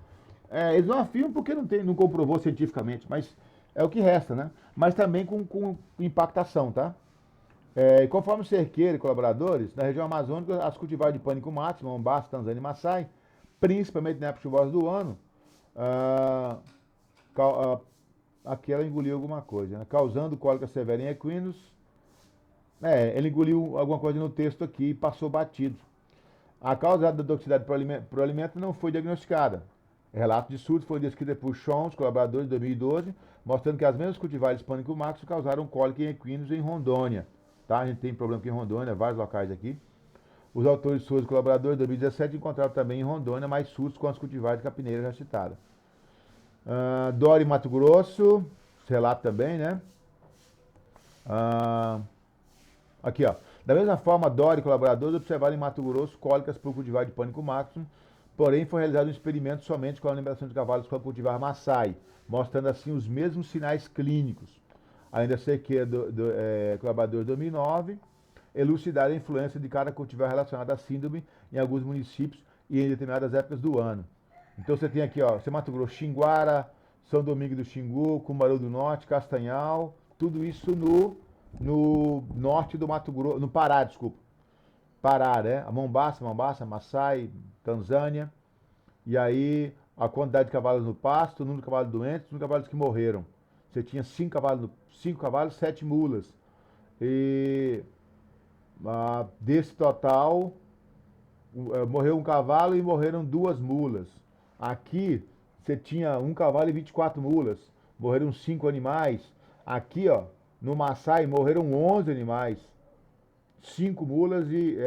eles não afirmam porque não comprovou cientificamente, mas é o que resta, né? Mas também com impactação, tá? E conforme Cerqueira e colaboradores, na região amazônica, as cultivares de pânico máximo, Mombasa, Tanzânia e Maasai, principalmente na época chuvosa do ano, ah, aqui ela engoliu alguma coisa, né? Causando cólica severa em equinos. Ele engoliu alguma coisa no texto aqui e passou batido. A causa da toxicidade para o alimento não foi diagnosticada. O relato de surto foi descrito por Chons, colaboradores, de 2012, mostrando que as mesmas cultivares pânico máximo causaram cólica em equinos em Rondônia. Tá? A gente tem problema aqui em Rondônia, vários locais aqui. Os autores surtos colaboradores de 2017 encontraram também em Rondônia mais surtos com as cultivares capineiras já citadas. Dora em Mato Grosso, esse relato também, né? Aqui, ó. Da mesma forma, Dora e colaboradores observaram em Mato Grosso cólicas por cultivar de pânico máximo, porém foi realizado um experimento somente com a alimentação de cavalos com cultivar Maasai, mostrando assim os mesmos sinais clínicos. Ainda Cerqueira, colaborador de 2009, elucidar a influência de cada cultivar relacionado à síndrome em alguns municípios e em determinadas épocas do ano. Então você tem aqui, ó, Mato Grosso, Xinguara, São Domingos do Xingu, Cumaru do Norte, Castanhal, tudo isso no norte do Mato Grosso, no Pará, desculpa. Pará, né? A Mombasa, Maasai, Tanzânia. E aí a quantidade de cavalos no pasto, o número de cavalos doentes, o número de cavalos que morreram. Você tinha 5 cavalos, 7 mulas. E desse total, morreu um cavalo e morreram 2 mulas. Aqui você tinha 1 cavalo e 24 mulas. Morreram 5 animais. Aqui, ó, no Maasai morreram 11 animais. 5 mulas e.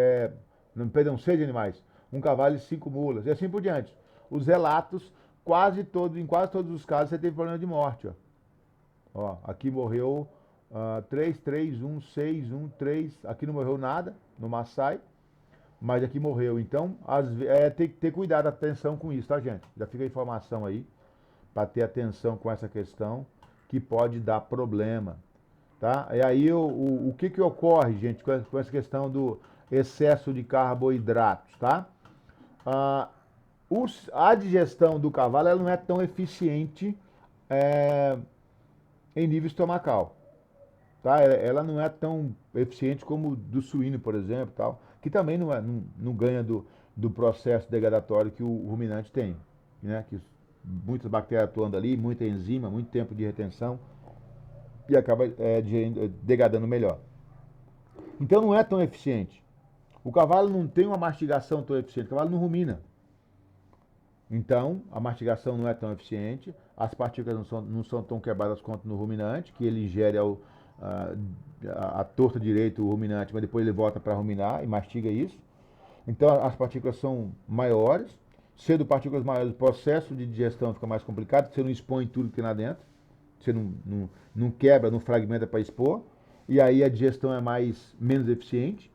Perdão, 6 animais. 1 cavalo e 5 mulas. E assim por diante. Os relatos, em quase todos os casos, você teve problema de morte. Ó, aqui morreu 3, 3, 1, 6, 1, 3. Aqui não morreu nada, no Maasai. Mas aqui morreu. Então, tem que ter cuidado, atenção com isso, tá, gente? Já fica a informação aí, para ter atenção com essa questão, que pode dar problema. Tá? E aí, o que ocorre, gente, com essa questão do excesso de carboidratos, tá? A digestão do cavalo ela não é tão eficiente em nível estomacal, tá? Ela não é tão eficiente como do suíno, por exemplo, tal, que também não ganha do processo degradatório que o ruminante tem, né? Que muitas bactérias atuando ali, muita enzima, muito tempo de retenção e acaba degradando melhor. Então não é tão eficiente. O cavalo não tem uma mastigação tão eficiente, o cavalo não rumina. Então, a mastigação não é tão eficiente, as partículas não são tão quebradas quanto no ruminante, que ele ingere a torta direito o ruminante, mas depois ele volta para ruminar e mastiga isso. Então, as partículas são maiores. Sendo partículas maiores, o processo de digestão fica mais complicado, porque você não expõe tudo que tem lá dentro. Você não quebra, não fragmenta para expor. E aí a digestão é menos eficiente.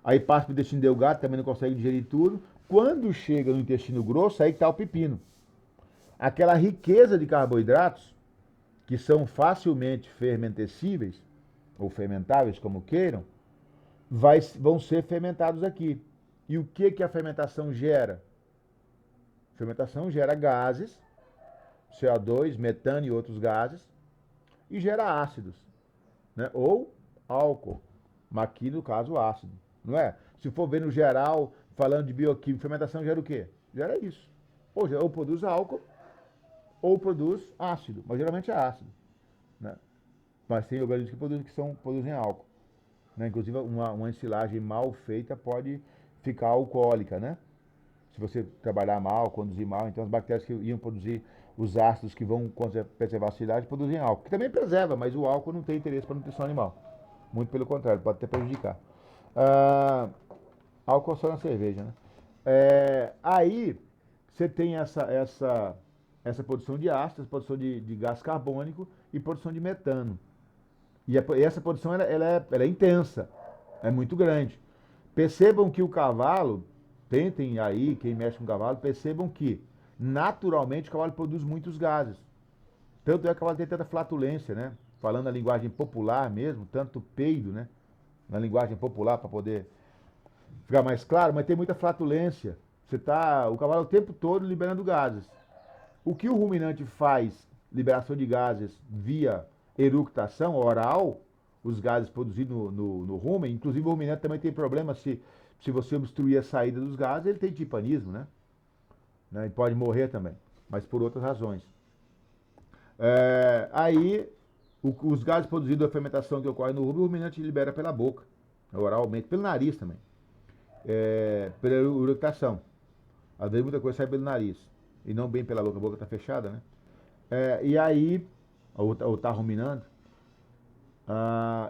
Aí passa para o intestino delgado, também não consegue digerir tudo. Quando chega no intestino grosso, aí que está o pepino. Aquela riqueza de carboidratos, que são facilmente fermentescíveis, ou fermentáveis, como queiram, vão ser fermentados aqui. E o que a fermentação gera? A fermentação gera gases, CO2, metano e outros gases, e gera ácidos, né? Ou álcool, mas aqui no caso ácido, não é? Se for ver no geral, falando de bioquímica, fermentação gera o quê? Gera isso. Ou produz álcool, ou produz ácido, mas geralmente é ácido, né? Mas tem organismos que produzem álcool, né? Inclusive uma ensilagem mal feita pode ficar alcoólica, né? Se você trabalhar mal, conduzir mal, então as bactérias que iam produzir os ácidos que vão preservar a silagem produzem álcool, que também preserva, mas o álcool não tem interesse para a nutrição animal. Muito pelo contrário, pode até prejudicar. Álcool só na cerveja, né? Aí você tem essa produção de ácidos, produção de gás carbônico e produção de metano. E essa produção ela é intensa, é muito grande. Percebam que o cavalo, tentem aí, quem mexe com o cavalo, percebam que naturalmente o cavalo produz muitos gases. Tanto é que o cavalo tem tanta flatulência, né? Falando a linguagem popular mesmo, tanto peido, né? Na linguagem popular para poder ficar mais claro, mas tem muita flatulência. O cavalo o tempo todo liberando gases. O que o ruminante faz, liberação de gases via eructação oral, os gases produzidos no rumen. Inclusive o ruminante também tem problema se você obstruir a saída dos gases, ele tem timpanismo, né? E pode morrer também, mas por outras razões. Aí, os gases produzidos da fermentação que ocorre no rumen, o ruminante libera pela boca, oralmente, pelo nariz também, pela urectação. Às vezes muita coisa sai pelo nariz, e não bem pela boca, a boca está fechada, né? E aí, ou está ruminando.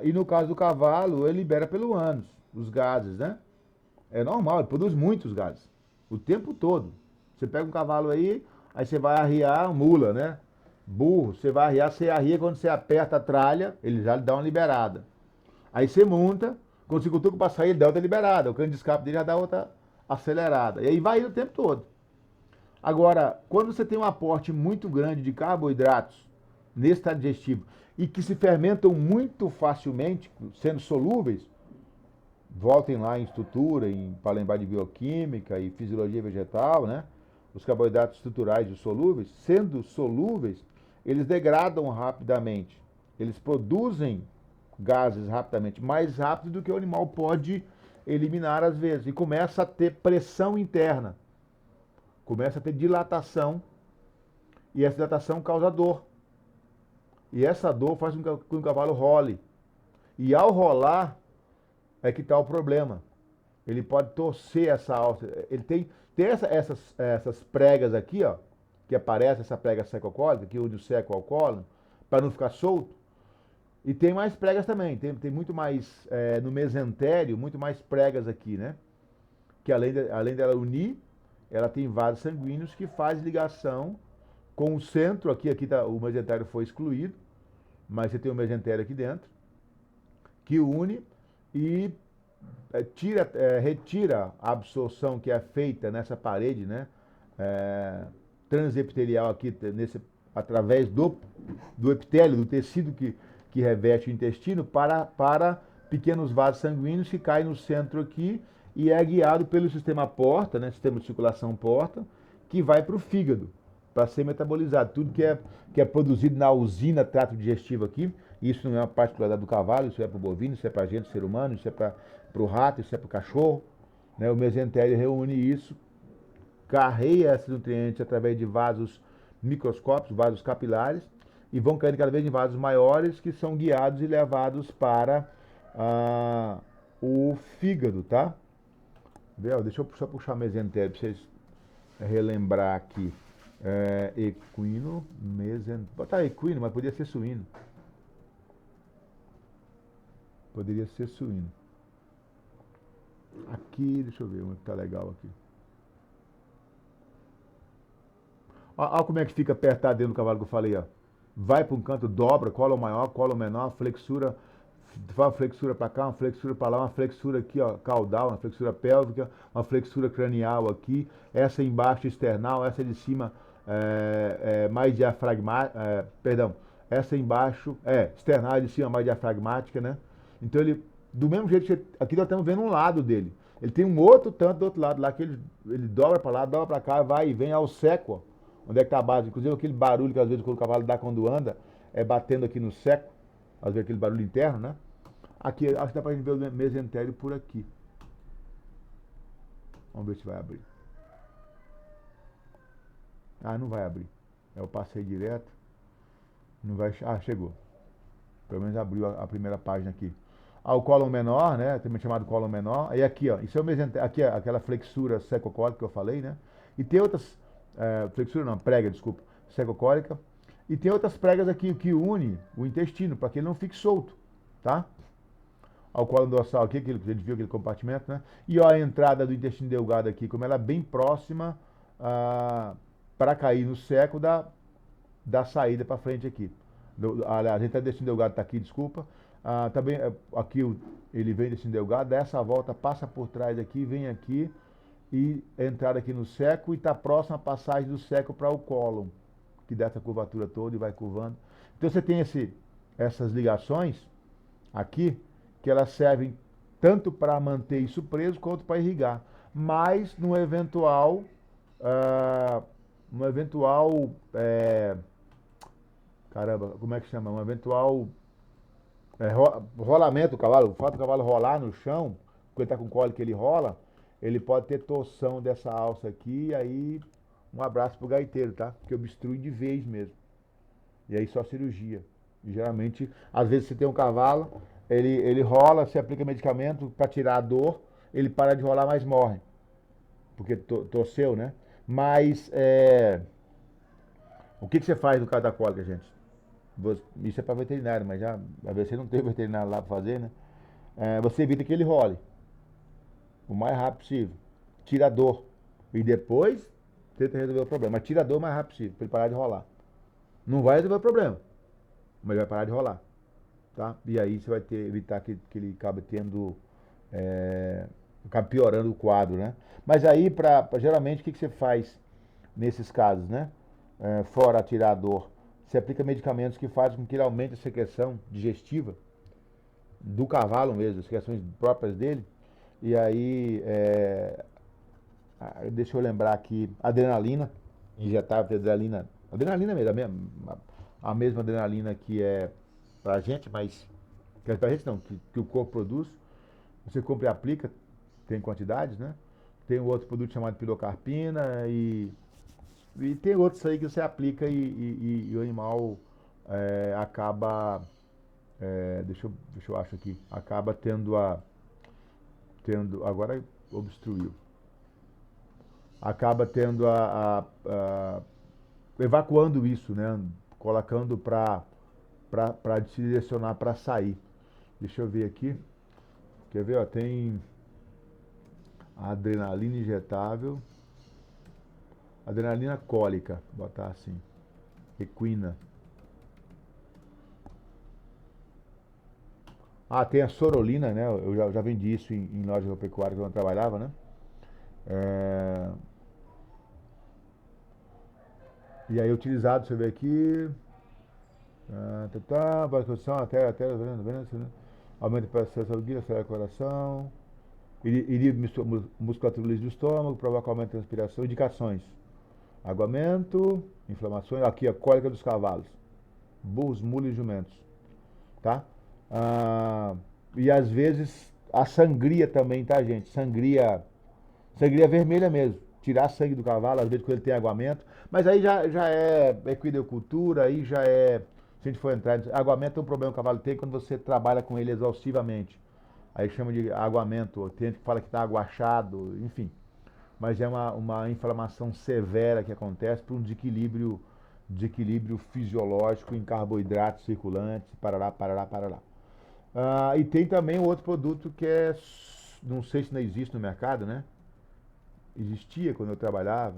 E no caso do cavalo, ele libera pelo ânus, os gases, né? É normal, ele produz muitos gases, o tempo todo. Você pega um cavalo aí você vai arriar mula, né? Burro, você vai arriar, você arria, quando você aperta a tralha, ele já lhe dá uma liberada. Aí você monta, quando você cutuca para sair, ele dá outra liberada, o cano de escape dele já dá outra acelerada. E aí vai indo o tempo todo. Agora, quando você tem um aporte muito grande de carboidratos nesse estado digestivo e que se fermentam muito facilmente, sendo solúveis, voltem lá em estrutura, para lembrar de bioquímica e fisiologia vegetal, né? Os carboidratos estruturais e solúveis, sendo solúveis, eles degradam rapidamente. Eles produzem gases rapidamente, mais rápido do que o animal pode eliminar às vezes. E começa a ter pressão interna. Começa a ter dilatação. E essa dilatação causa dor. E essa dor faz com que o cavalo role. E ao rolar, é que está o problema. Ele pode torcer essa alça. Ele tem essas pregas aqui, ó, que aparece essa prega secocólica, que une o seco ao colo, para não ficar solto. E tem mais pregas também. Tem muito mais, no mesentério, muito mais pregas aqui, né? Que além dela unir, ela tem vasos sanguíneos que faz ligação com o centro. Aqui tá, o mesentério foi excluído, mas você tem o mesentério aqui dentro, que une e retira a absorção que é feita nessa parede, né, transepitelial aqui, através do epitélio, do tecido que reveste o intestino, para pequenos vasos sanguíneos que caem no centro aqui e é guiado pelo sistema porta, né, sistema de circulação porta, que vai para o fígado, para ser metabolizado. Tudo que é produzido na usina trato digestivo aqui, isso não é uma particularidade do cavalo, isso é para o bovino, isso é para a gente, ser humano, isso é para o rato, isso é para o cachorro, né? O mesentério reúne isso, carreia esses nutrientes através de vasos microscópicos, vasos capilares, e vão caindo cada vez em vasos maiores, que são guiados e levados para o fígado, tá? Deixa eu só puxar o mesentério para vocês relembrar aqui. Equino, mesentério. Botar equino, mas podia ser suíno. Poderia ser suíno. Aqui, deixa eu ver onde tá legal aqui. Olha como é que fica apertado dentro do cavalo que eu falei, ó. Vai para um canto, dobra, colo maior, colo menor, flexura, faz uma flexura para cá, uma flexura para lá, uma flexura aqui, ó, caudal, uma flexura pélvica, uma flexura cranial aqui, essa embaixo external, essa de cima mais diafragmática, essa embaixo, external, de cima mais diafragmática, né? Então ele, do mesmo jeito que aqui nós estamos vendo um lado dele. Ele tem um outro tanto do outro lado lá, que ele dobra para lá, dobra para cá, vai e vem ao seco, ó, onde é que está a base. Inclusive aquele barulho que às vezes quando o cavalo dá quando anda, batendo aqui no seco, às vezes aquele barulho interno, né? Aqui, acho que dá para gente ver o mesentério por aqui. Vamos ver se vai abrir. Não vai abrir. Eu passei direto. Não vai. Chegou. Pelo menos abriu a primeira página aqui. O cólon menor, né? Também chamado cólon menor. E aqui, ó. Isso é o mesentério. Aqui é aquela flexura secocólica que eu falei, né? E tem outras. Flexura não, prega, desculpa. Secocólica. E tem outras pregas aqui que une o intestino, para que ele não fique solto, tá? O cólon dorsal aqui, que a gente viu aquele compartimento, né? E ó, a entrada do intestino delgado aqui, como ela é bem próxima para cair no seco da saída para frente aqui. A entrada do intestino delgado está aqui, desculpa. Também aqui ele vem do intestino delgado, dá essa volta, passa por trás aqui, vem aqui e entrada aqui no seco e está próxima a passagem do seco para o cólon, que dá essa curvatura toda e vai curvando. Então você tem essas ligações aqui, que elas servem tanto para manter isso preso quanto para irrigar. Mas no eventual caramba, como é que chama? Um eventual Rolamento do cavalo, o fato do cavalo rolar no chão, quando ele está com cólica ele rola, ele pode ter torção dessa alça aqui, e aí um abraço pro gaiteiro, tá? Porque obstrui de vez mesmo. E aí só cirurgia. E geralmente, às vezes você tem um cavalo, ele rola, você aplica medicamento para tirar a dor, ele para de rolar, mas morre. Porque torceu, né? Mas o que você faz no caso da cólica, gente? Isso é para veterinário, mas já às vezes você não tem veterinário lá para fazer, né? Você evita que ele role o mais rápido possível. Tira a dor. E depois tenta resolver o problema. Mas tira a dor o mais rápido possível, para ele parar de rolar. Não vai resolver o problema, mas ele vai parar de rolar. Tá? E aí você vai evitar que ele acabe tendo. Acabe piorando o quadro, né? Mas aí, geralmente, o que você faz nesses casos, né? Fora tirar a dor, você aplica medicamentos que fazem com que ele aumente a secreção digestiva do cavalo mesmo, as secreções próprias dele. E aí, deixa eu lembrar aqui, adrenalina, injetável de adrenalina mesmo, a mesma adrenalina que é pra gente, mas que é pra gente não, que o corpo produz. Você compra e aplica, tem quantidades, né? Tem um outro produto chamado pilocarpina e tem outros aí que você aplica e o animal acaba, deixa eu acho aqui, acaba agora obstruiu, acaba tendo evacuando isso, né? Colocando para se direcionar para sair. Deixa eu ver aqui. Quer ver? Ó, tem adrenalina injetável, adrenalina cólica, vou botar assim, equina. Tem a sorolina, né? Eu já vendi isso em loja agropecuária quando eu trabalhava, né? E aí utilizado, você vê aqui, vasculação, aumenta a pressão sanguínea, acelera o coração, inibe musculatura do estômago, provoca aumento da transpiração, indicações, aguamento, inflamações, aqui a cólica dos cavalos, burros, mulos e jumentos, tá? E às vezes a sangria também, tá, gente? Sangria vermelha mesmo. Tirar sangue do cavalo, às vezes quando ele tem aguamento. Mas aí já é equidocultura, aí já é. Se a gente for entrar. Aguamento é um problema que o cavalo tem quando você trabalha com ele exaustivamente. Aí chama de aguamento. Tem gente que fala que está aguachado, enfim. Mas é uma inflamação severa que acontece por um desequilíbrio fisiológico em carboidratos circulantes, parará, parará, parará. E tem também outro produto que não sei se não existe no mercado, né? Existia quando eu trabalhava,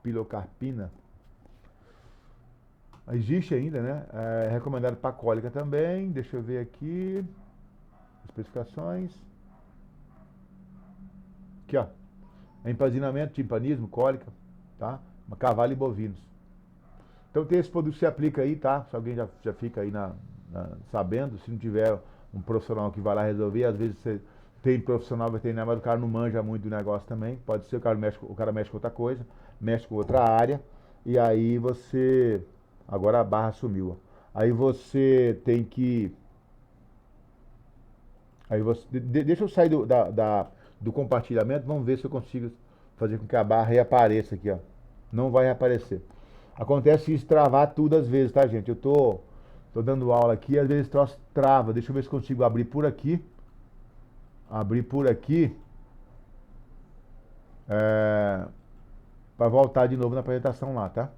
pilocarpina. Existe ainda, né? É recomendado para cólica também. Deixa eu ver aqui. Especificações. Aqui, ó. Empazinamento, timpanismo, cólica, tá? Cavalo e bovinos. Então tem esse produto que você aplica aí, tá? Se alguém já fica aí sabendo, se não tiver um profissional que vai lá resolver, às vezes você tem profissional veterinário, mas o cara não manja muito do negócio também. Pode ser o cara mexe com outra coisa, mexe com outra área, e aí você. Agora a barra sumiu. Ó. Aí você tem que. Aí você. Deixa eu sair do compartilhamento, vamos ver se eu consigo fazer com que a barra reapareça aqui, ó. Não vai reaparecer. Acontece isso travar tudo às vezes, tá, gente? Eu tô dando aula aqui, às vezes troço trava. Deixa eu ver se consigo abrir por aqui. Abrir por aqui. Para voltar de novo na apresentação lá, tá?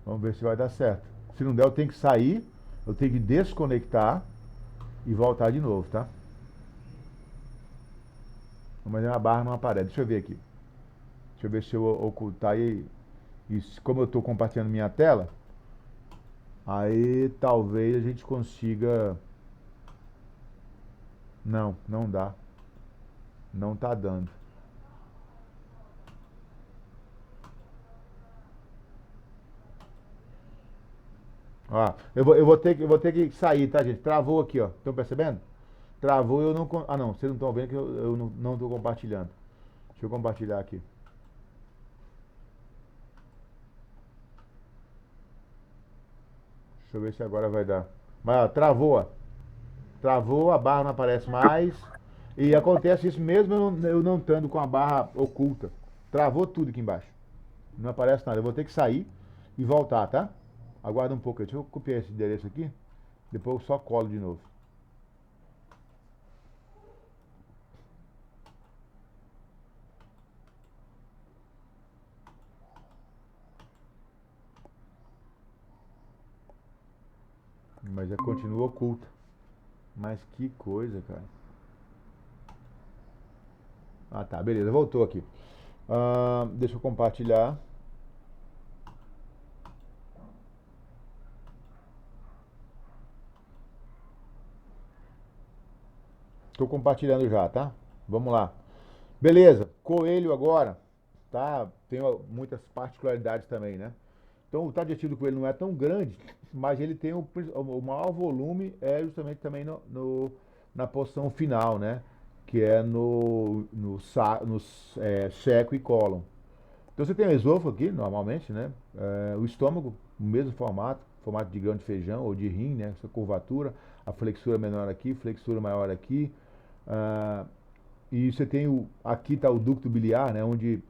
Vamos ver se vai dar certo. Se não der, eu tenho que sair, eu tenho que desconectar e voltar de novo, tá? Mas a barra não aparece. Deixa eu ver aqui. Deixa eu ver se eu ocultar e como eu estou compartilhando minha tela, aí talvez a gente consiga. Não dá. Não tá dando. Ó, eu vou ter que sair, tá, gente? Travou aqui, ó. Estão percebendo? Travou, eu não. Não, vocês não estão vendo que eu não estou compartilhando. Deixa eu compartilhar aqui. Deixa eu ver se agora vai dar. Mas ó, travou, ó. Travou, a barra não aparece mais. E acontece isso mesmo eu não estando com a barra oculta. Travou tudo aqui embaixo. Não aparece nada. Eu vou ter que sair e voltar, tá? Aguarda um pouco aí. Deixa eu copiar esse endereço aqui. Depois eu só colo de novo. Mas já continua oculta. Mas que coisa, cara. Ah, tá. Beleza. Voltou aqui. Deixa eu compartilhar. Estou compartilhando já, tá? Vamos lá. Beleza. Coelho agora, tá? Tem muitas particularidades também, né? Então o tato-digestivo do coelho não é tão grande, mas ele tem o maior volume é justamente também na posição final, né? Que é no seco e cólon. Então você tem o esôfago aqui, normalmente, né? O estômago, o mesmo formato de grão de feijão ou de rim, né? Essa curvatura, a flexura menor aqui, flexura maior aqui. E você tem aqui está o ducto biliar, né? Onde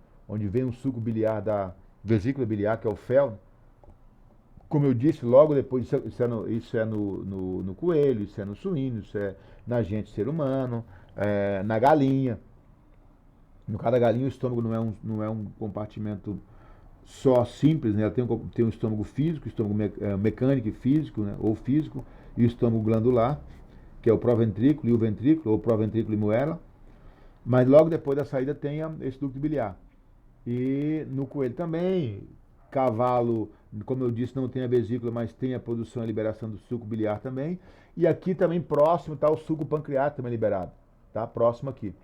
vem o suco biliar da vesícula biliar, que é o fel. Como eu disse, logo depois, isso é no coelho, isso é no suíno, isso é na gente ser humano, na galinha. No caso da galinha, o estômago não é um compartimento só simples, né? Ela tem um estômago físico, estômago mecânico e físico, né? Ou físico, e o estômago glandular, que é o proventrículo e o ventrículo, ou proventrículo e moela. Mas logo depois da saída tem esse ducto biliar. E no coelho também, cavalo, como eu disse, não tem a vesícula, mas tem a produção e liberação do suco biliar também. E aqui também próximo está o suco pancreático também liberado, tá? Próximo aqui.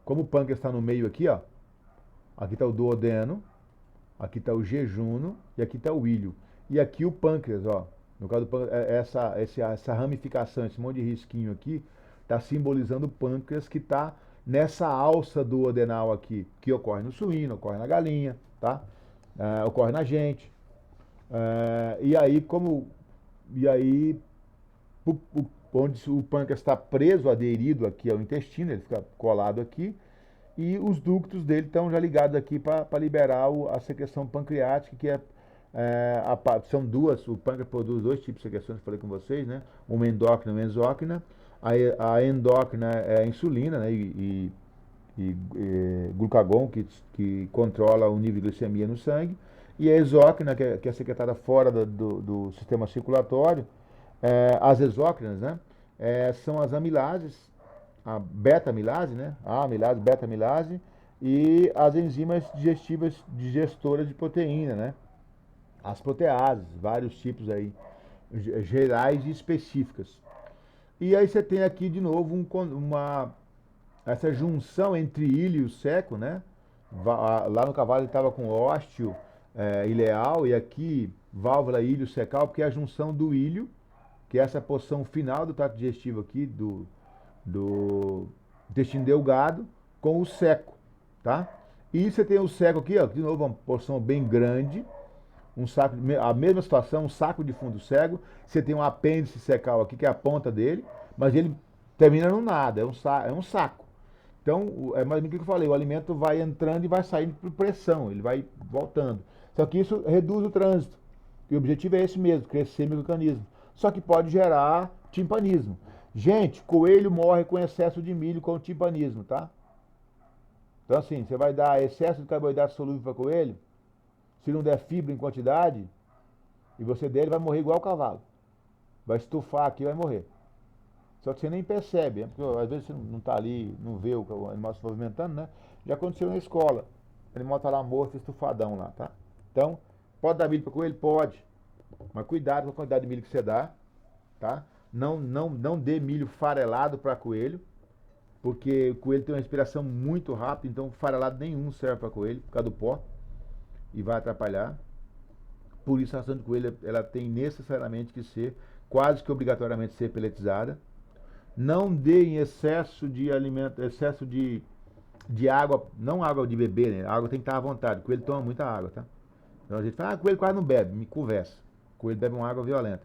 Como o pâncreas está no meio aqui, ó, aqui está o duodeno, aqui está o jejuno e aqui está o ilho. E aqui o pâncreas, ó. No caso do pâncreas, essa ramificação, esse monte de risquinho aqui, está simbolizando o pâncreas que está nessa alça duodenal aqui, que ocorre no suíno, ocorre na galinha, tá? Ocorre na gente. E aí, onde o pâncreas está preso, aderido aqui ao intestino, ele fica colado aqui, e os ductos dele estão já ligados aqui para liberar a secreção pancreática, que são duas, o pâncreas produz dois tipos de secreções, que eu falei com vocês, né? Uma endócrina e uma exócrina. A endócrina é a insulina, né? E glucagon, que controla o nível de glicemia no sangue. E a exócrina, que é secretada fora do sistema circulatório. As exócrinas, né? São as amilases, a beta-amilase, né? A amilase, beta-amilase, e as enzimas digestivas digestoras de proteína, né? As proteases, vários tipos aí, gerais e específicas. E aí você tem aqui de novo essa junção entre ilho e seco, né? Lá no cavalo ele estava com ósteo ileal e aqui válvula ilho secal, porque é a junção do ilho, que é essa porção final do trato digestivo aqui, do intestino delgado, com o seco, tá? E você tem o seco aqui, ó, de novo uma porção bem grande, a mesma situação, um saco de fundo cego, você tem um apêndice secal aqui, que é a ponta dele, mas ele termina no nada, é um saco. Então, é mais ou menos o que eu falei, o alimento vai entrando e vai saindo por pressão, ele vai voltando. Só que isso reduz o trânsito. E o objetivo é esse mesmo, crescer o mecanismo. Só que pode gerar timpanismo. Gente, coelho morre com excesso de milho com timpanismo, tá? Então assim, você vai dar excesso de carboidrato solúvel para coelho, se não der fibra em quantidade, e você der, ele vai morrer igual o cavalo. Vai estufar aqui e vai morrer. Só que você nem percebe, né? Porque às vezes você não está ali, não vê o animal se movimentando, né? Já aconteceu na escola. O animal está lá morto, estufadão lá, tá? Então, pode dar milho para coelho? Pode. Mas cuidado com a quantidade de milho que você dá, tá? Não dê milho farelado para coelho, porque o coelho tem uma respiração muito rápida, então farelado nenhum serve para coelho, por causa do pó, e vai atrapalhar. Por isso a ração de coelho ela tem necessariamente que ser, quase que obrigatoriamente ser peletizada. Não dê em excesso de alimento, excesso de água, não água de beber, né? A água tem que estar à vontade. O coelho toma muita água, tá? Então a gente fala, coelho quase não bebe, me conversa. O coelho bebe uma água violenta.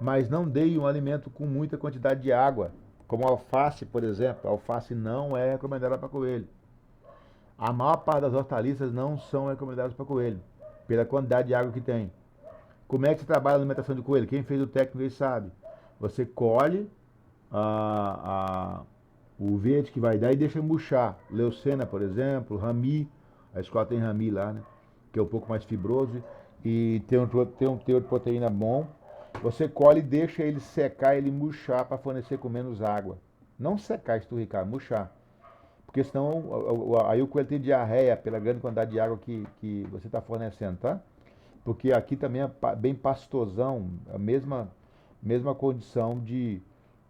mas não dei um alimento com muita quantidade de água, como alface, por exemplo. A alface não é recomendada para coelho. A maior parte das hortaliças não são recomendadas para coelho, pela quantidade de água que tem. Como é que você trabalha a alimentação de coelho? Quem fez o técnico aí sabe. Você colhe o verde que vai dar e deixa murchar. Leucena, por exemplo, rami, a escola tem rami lá, né? Que é um pouco mais fibroso e tem um teor de proteína bom. Você colhe e deixa ele secar, ele murchar para fornecer com menos água. Não secar, esturricar, murchar. Porque senão aí o coelho tem diarreia pela grande quantidade de água que você está fornecendo, tá? Porque aqui também é bem pastosão, a mesma condição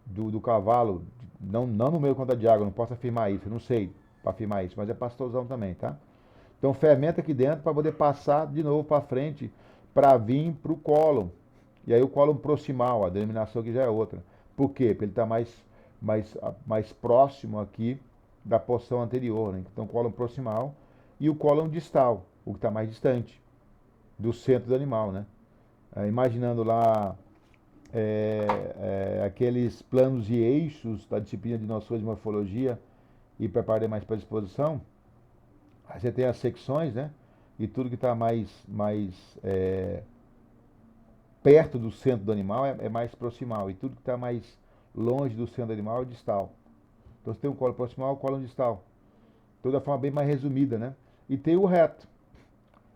do cavalo, não no meio quantidade de água, não posso afirmar isso, eu não sei para afirmar isso, mas é pastosão também, tá? Então fermenta aqui dentro para poder passar de novo para frente para vir para o cólon. E aí o cólon proximal, a denominação aqui já é outra. Por quê? Porque ele está mais próximo aqui da porção anterior, né? Então cólon proximal e o cólon distal, o que está mais distante do centro do animal, né? Imaginando lá aqueles planos e eixos da disciplina de noções de morfologia e preparei mais para a exposição. Aí você tem as secções, né? E tudo que está mais perto do centro do animal é mais proximal. E tudo que está mais longe do centro do animal é distal. Então você tem um colo proximal e um colo distal. Toda forma bem mais resumida, né? E tem o reto.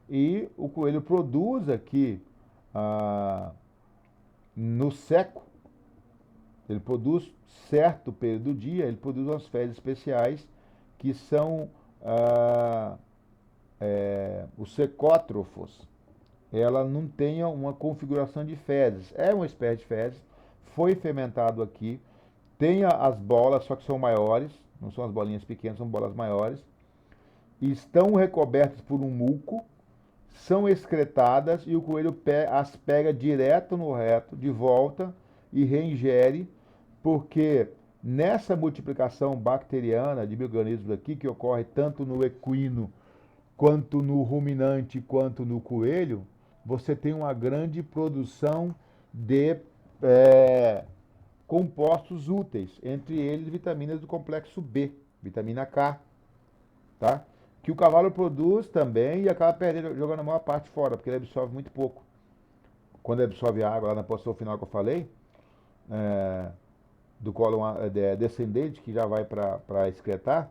E o coelho produz aqui no seco, ele produz certo período do dia, ele produz umas fezes especiais que são os secótrofos. Ela não tem uma configuração de fezes, é uma espécie de fezes, foi fermentado aqui, tem as bolas, só que são maiores, não são as bolinhas pequenas, são bolas maiores, e estão recobertas por um muco, são excretadas e o coelho as pega direto no reto, de volta, e reingere, porque nessa multiplicação bacteriana de micro-organismos aqui, que ocorre tanto no equino, quanto no ruminante, quanto no coelho, você tem uma grande produção de compostos úteis, entre eles vitaminas do complexo B, vitamina K, tá? Que o cavalo produz também e acaba perdendo, jogando a maior parte fora, porque ele absorve muito pouco. Quando ele absorve a água, lá na posição final que eu falei, do cólon descendente, que já vai para excretar,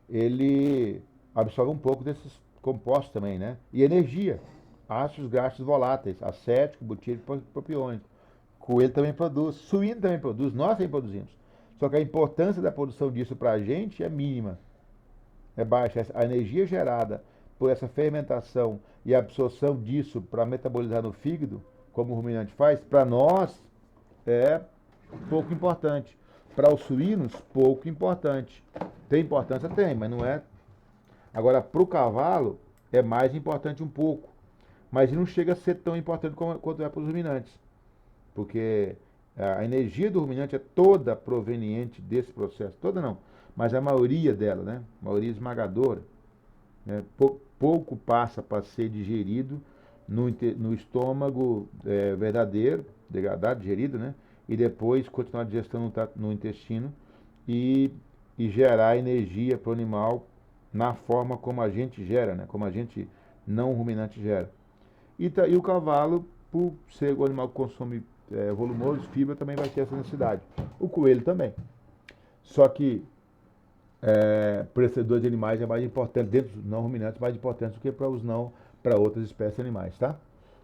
ele absorve um pouco desses compostos também, né? E energia, ácidos graxos voláteis, acético, butírico e propiônico. Coelho também produz, suíno também produz, nós também produzimos. Só que a importância da produção disso para a gente é mínima, é baixa. A energia gerada por essa fermentação e a absorção disso para metabolizar no fígado, como o ruminante faz, para nós é pouco importante. Para os suínos, pouco importante. Tem importância? Tem, mas não é. Agora, para o cavalo, é mais importante um pouco. Mas não chega a ser tão importante quanto é para os ruminantes. Porque a energia do ruminante é toda proveniente desse processo. Toda não, mas a maioria dela, né? A maioria esmagadora. Né? Pouco passa para ser digerido no estômago verdadeiro, degradado, digerido, né? E depois continuar a digestão no intestino e gerar energia para o animal na forma como a gente gera, né? Como a gente não ruminante gera. E o cavalo, por ser o animal que consome volumoso, fibra, também vai ter essa necessidade. O coelho também. Só que para esses dois animais é mais importante, dentro dos não ruminantes, mais importante do que para outras espécies animais, tá?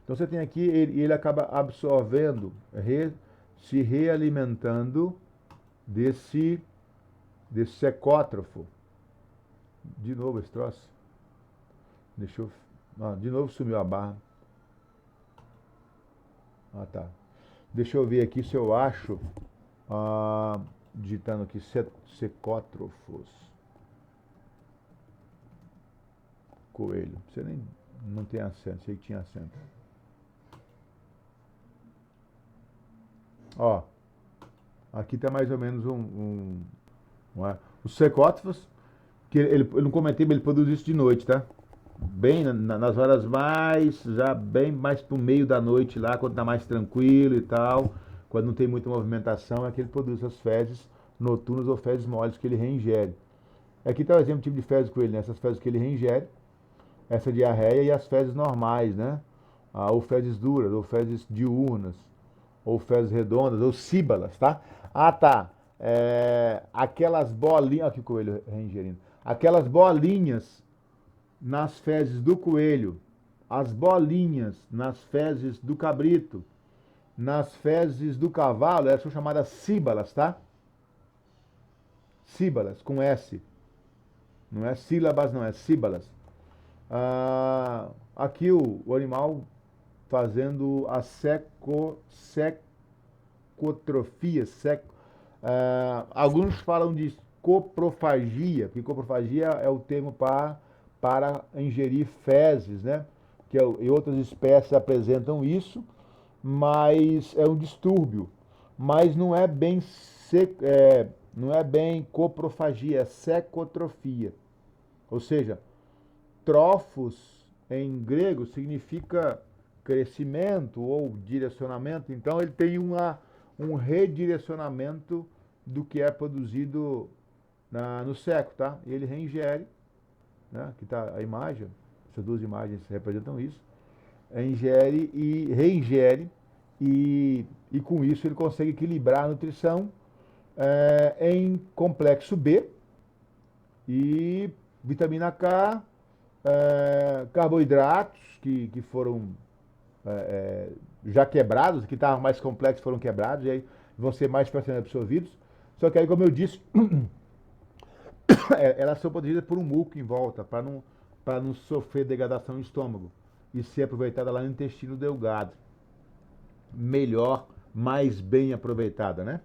Então você tem aqui, ele acaba absorvendo, se realimentando desse secótrofo. De novo esse troço. Deixa eu... de novo sumiu a barra. Tá. Deixa eu ver aqui se eu acho, digitando aqui, secótrofos. Coelho. Você nem não tem acento, sei que tinha acento. Ó, aqui tá mais ou menos os secótrofos, que ele não comentei, mas ele produz isso de noite, tá? bem nas horas já bem mais pro meio da noite lá, quando tá mais tranquilo e tal, quando não tem muita movimentação, é que ele produz as fezes noturnas ou fezes moles que ele reingere. Aqui está o exemplo tipo de fezes com ele, né? Essas fezes que ele reingere, essa diarreia e as fezes normais, né? Ou fezes duras, ou fezes diurnas, ou fezes redondas, ou síbalas, tá? Ah, tá. Aquelas bolinhas, aqui o coelho reingerindo, aquelas bolinhas nas fezes do coelho, as bolinhas nas fezes do cabrito, nas fezes do cavalo, elas são chamadas síbalas, tá? Síbalas, com S. Não é sílabas, não, é síbalas. Aqui o animal fazendo a secotrofia. Alguns falam de coprofagia, porque coprofagia é o termo para ingerir fezes, né? E outras espécies apresentam isso, mas é um distúrbio. Mas não é bem coprofagia, é secotrofia. Ou seja, trofos em grego significa crescimento ou direcionamento. Então ele tem um redirecionamento do que é produzido no seco, tá? E ele reingere, né? Aqui está a imagem, essas duas imagens representam isso. Ingere e reingere e com isso ele consegue equilibrar a nutrição em complexo B e vitamina K, carboidratos que foram já quebrados, que estavam mais complexos foram quebrados, e aí vão ser mais facilmente absorvidos. Só que aí, como eu disse, elas são protegidas por um muco em volta, para não sofrer degradação no estômago e ser aproveitada lá no intestino delgado. Melhor, mais bem aproveitada, né?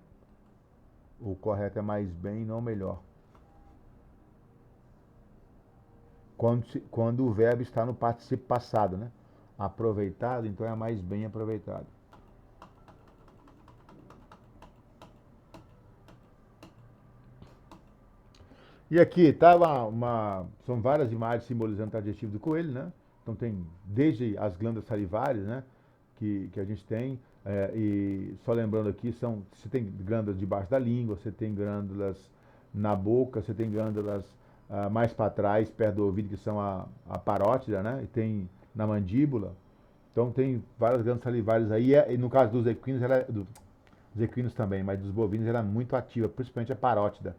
O correto é mais bem, não melhor. Quando o verbo está no particípio passado, né? Aproveitado, então é mais bem aproveitado. E aqui tá são várias imagens simbolizando o adjetivo do coelho, né? Então tem desde as glândulas salivares, né? Que a gente tem, e só lembrando aqui, você tem glândulas debaixo da língua, você tem glândulas na boca, você tem glândulas mais para trás, perto do ouvido, que são a parótida, né? E tem na mandíbula. Então tem várias glândulas salivares aí, e no caso dos equinos, dos equinos também, mas dos bovinos ela é muito ativa, principalmente a parótida.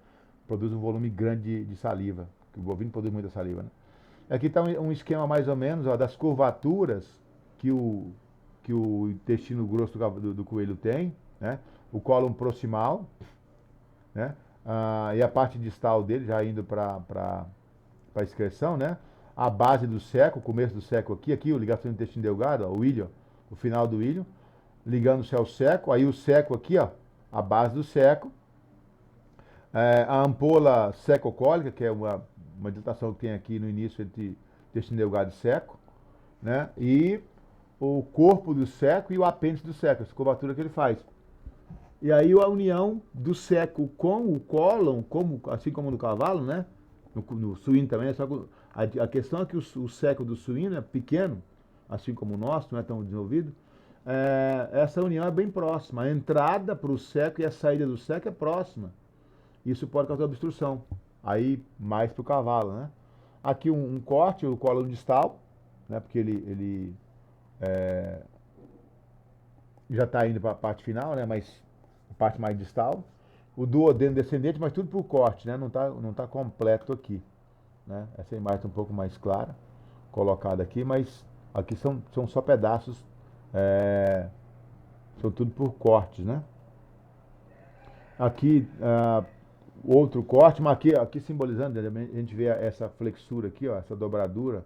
Produz um volume grande de saliva, que o bovino produz muita saliva, né? Aqui está um esquema mais ou menos das curvaturas que o intestino grosso do coelho tem, né? O cólon proximal, né? E a parte distal dele, já indo para a excreção, né? A base do seco, o começo do seco aqui, o ligação do intestino delgado, ó, o ilho, o final do ilho, ligando-se ao seco, aí o seco aqui, ó, a base do seco, a ampola secocólica, que é uma dilatação que tem aqui no início entre intestino delgado e seco, né? E o corpo do seco e o apêndice do seco, essa curvatura que ele faz. E aí a união do seco com o cólon, assim como no cavalo, né? No suíno também, só que a questão é que o seco do suíno é pequeno, assim como o nosso, não é tão desenvolvido. Essa união é bem próxima. A entrada para o seco e a saída do seco é próxima. Isso pode causar obstrução. Aí mais para o cavalo, né? Aqui um corte, o cólon distal, né? Porque ele já está indo para a parte final, né? Mas a parte mais distal. O duodeno descendente, mas tudo por corte, né? Não tá completo aqui, né? Essa imagem está um pouco mais clara, colocada aqui, mas aqui são só pedaços, são tudo por cortes, né? Aqui outro corte, mas aqui simbolizando, a gente vê essa flexura aqui, ó, essa dobradura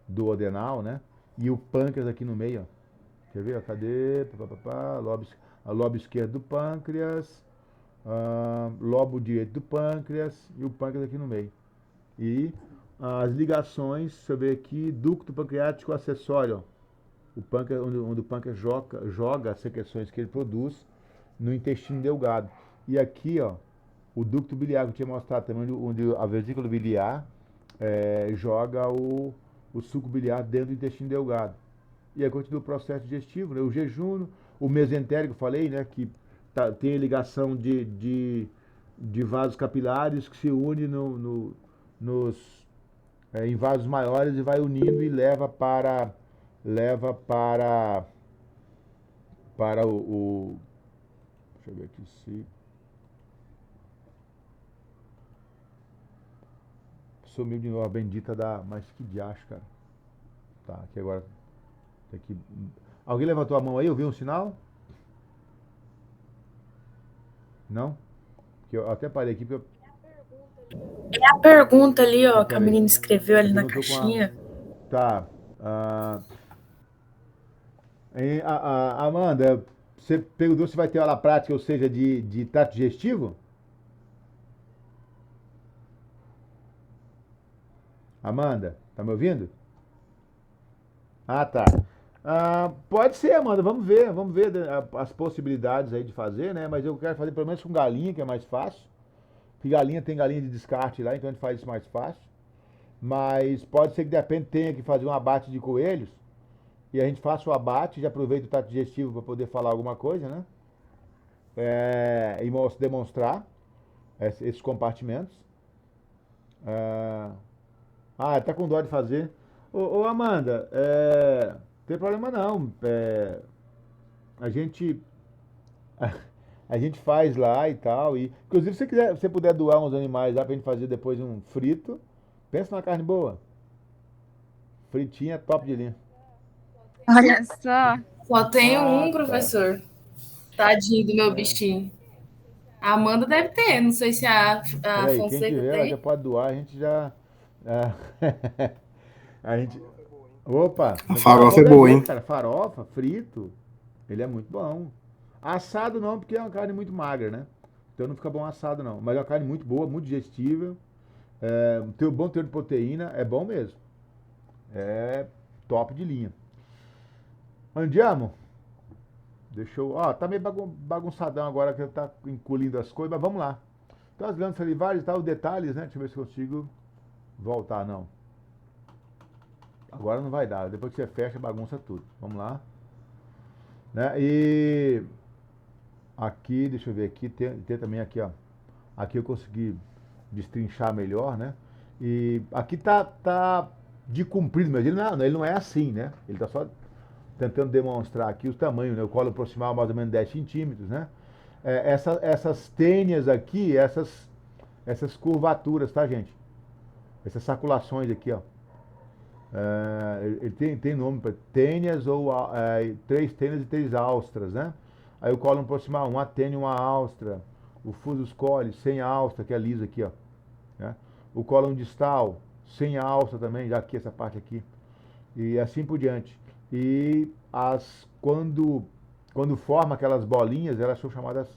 duodenal, né? E o pâncreas aqui no meio, ó. Quer ver? Cadê? Lobo esquerdo do pâncreas, lobo direito do pâncreas e o pâncreas aqui no meio. E as ligações, deixa eu ver aqui, ducto pancreático acessório, ó. O pâncreas, onde o pâncreas joga as secreções que ele produz no intestino delgado. E aqui, ó, o ducto biliar que eu tinha mostrado também, onde a vesícula biliar joga o suco biliar dentro do intestino delgado. E aí continua o processo digestivo, né? O jejum, o mesentérico, falei, né? Que tem a ligação de vasos capilares que se une em vasos maiores e vai unindo e leva para deixa eu ver aqui se sumiu de novo a bendita da, mas que diacho, cara. Tá, aqui agora aqui. Alguém levantou a mão aí? Eu vi um sinal? Não? Que eu até parei aqui porque É a pergunta ali, ó, que a peraí. menina escreveu ali Eu na não tô com caixinha. Tá. Amanda, você perguntou se vai ter aula prática, ou seja, de trato digestivo? Amanda, tá me ouvindo? Ah, tá. Pode ser, Amanda, vamos ver as possibilidades aí de fazer, né? Mas eu quero fazer pelo menos com galinha, que é mais fácil. Porque galinha tem galinha de descarte lá, então a gente faz isso mais fácil. Mas pode ser que de repente tenha que fazer um abate de coelhos e a gente faça o abate, já aproveita o trato digestivo para poder falar alguma coisa, né? E demonstrar esses compartimentos. Tá com dó de fazer. Ô Amanda, não tem problema não. A gente a gente faz lá e tal. E, inclusive, se você puder doar uns animais lá pra gente fazer depois um frito, pensa numa carne boa. Fritinha top de linha. Olha só. Só tenho um, tá. professor. Tadinho do meu bichinho. A Amanda deve ter, não sei se a Peraí, quem Fonseca tiver, ela já tem. pode doar, a gente já. A gente. Opa! A farofa é boa, hein? Cara, farofa, frito, ele é muito bom. Assado não, porque é uma carne muito magra, né? Então não fica bom assado não. Mas é uma carne muito boa, muito digestível. Tem um bom teor de proteína, é bom mesmo. É top de linha. Andiamo? Deixa eu. Tá meio bagunçadão agora que tá engolindo as coisas, mas vamos lá. Então as glândulas salivares e tal, os detalhes, né? Deixa eu ver se consigo voltar, não. Agora não vai dar. Depois que você fecha, bagunça tudo. Vamos lá. Né? E aqui, deixa eu ver aqui, tem também aqui, ó. Aqui eu consegui destrinchar melhor, né? E aqui tá de comprido, mas ele não é assim, né? Ele tá só tentando demonstrar aqui os tamanhos, né? O colo proximal mais ou menos 10 centímetros, né? Essas tênias aqui, essas curvaturas, tá, gente? Essas saculações aqui, ó. Ele tem nome para tênias ou 3 tênias e 3 austras, né? Aí o cólon proximal, uma tênia e uma austra. O fusus coli, sem austra, que é lisa aqui, ó. Né? O cólon distal, sem alça também, já aqui, essa parte aqui. E assim por diante. E quando forma aquelas bolinhas, elas são chamadas,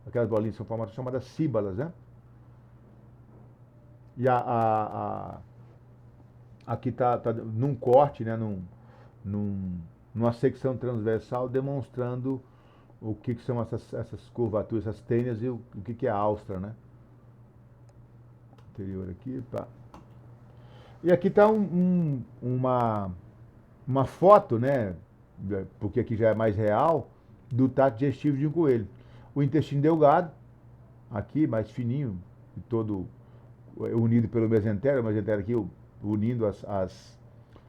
aquelas bolinhas são chamadas síbalas, né? E aqui tá num corte, né? Numa secção transversal, demonstrando o que são essas curvaturas, essas tênias e o que é a austra, né? Anterior aqui, tá. E aqui está uma foto, né? Porque aqui já é mais real, do trato digestivo de um coelho. O intestino delgado, aqui mais fininho, todo unido pelo mesentério, o mesentério aqui unindo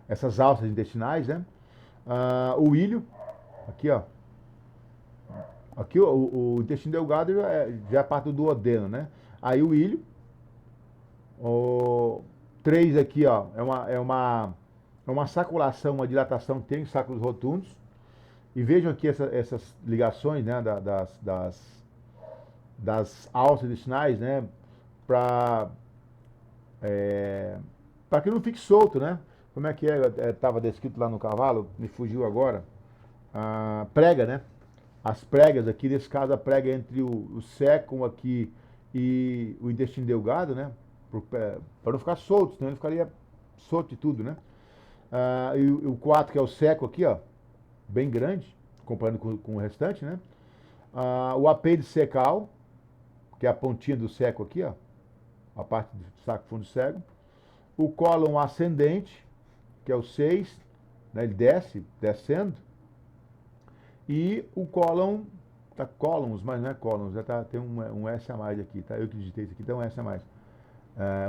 essas alças intestinais, né? O ilho, aqui, ó. Aqui o intestino delgado já é parte do duodeno, né? Aí o ilho, 3 aqui, ó, é uma saculação, uma dilatação que tem os sacos rotundos. E vejam aqui essas ligações, né, das alças intestinais, né, para que não fique solto, né? Como é que estava descrito lá no cavalo, me fugiu agora. Prega, né? As pregas aqui, nesse caso, a prega entre o século aqui e o intestino delgado, né? Para não ficar solto, senão ele ficaria solto de tudo, né? E o 4, que é o seco aqui, ó, bem grande, comparando com o restante, né? O apêndice secal, que é a pontinha do seco aqui, ó, a parte do saco fundo cego. O cólon ascendente, que é o 6, né, ele descendo, e o cólon, tá colons, mas não é colons, já tá, tem um S a mais aqui, tá? Eu que digitei isso aqui, então um S a mais.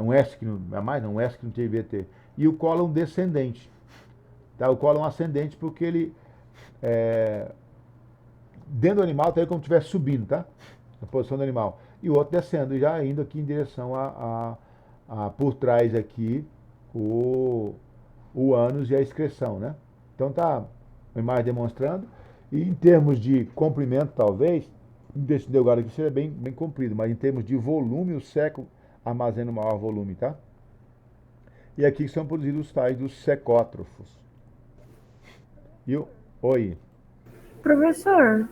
Um S que não é mais, não, um S que não tem VT. E o cólon descendente, tá? O cólon ascendente porque ele, dentro do animal, tá aí como se estivesse subindo, tá? Na posição do animal. E o outro descendo, já indo aqui em direção por trás aqui, o ânus e a excreção, né? Então tá a imagem demonstrando. E em termos de comprimento, talvez, o intestino delgado aqui seja bem comprido, mas em termos de volume, o seco armazena o maior volume, tá? E aqui são produzidos os tais dos secótrofos. Oi. Professor,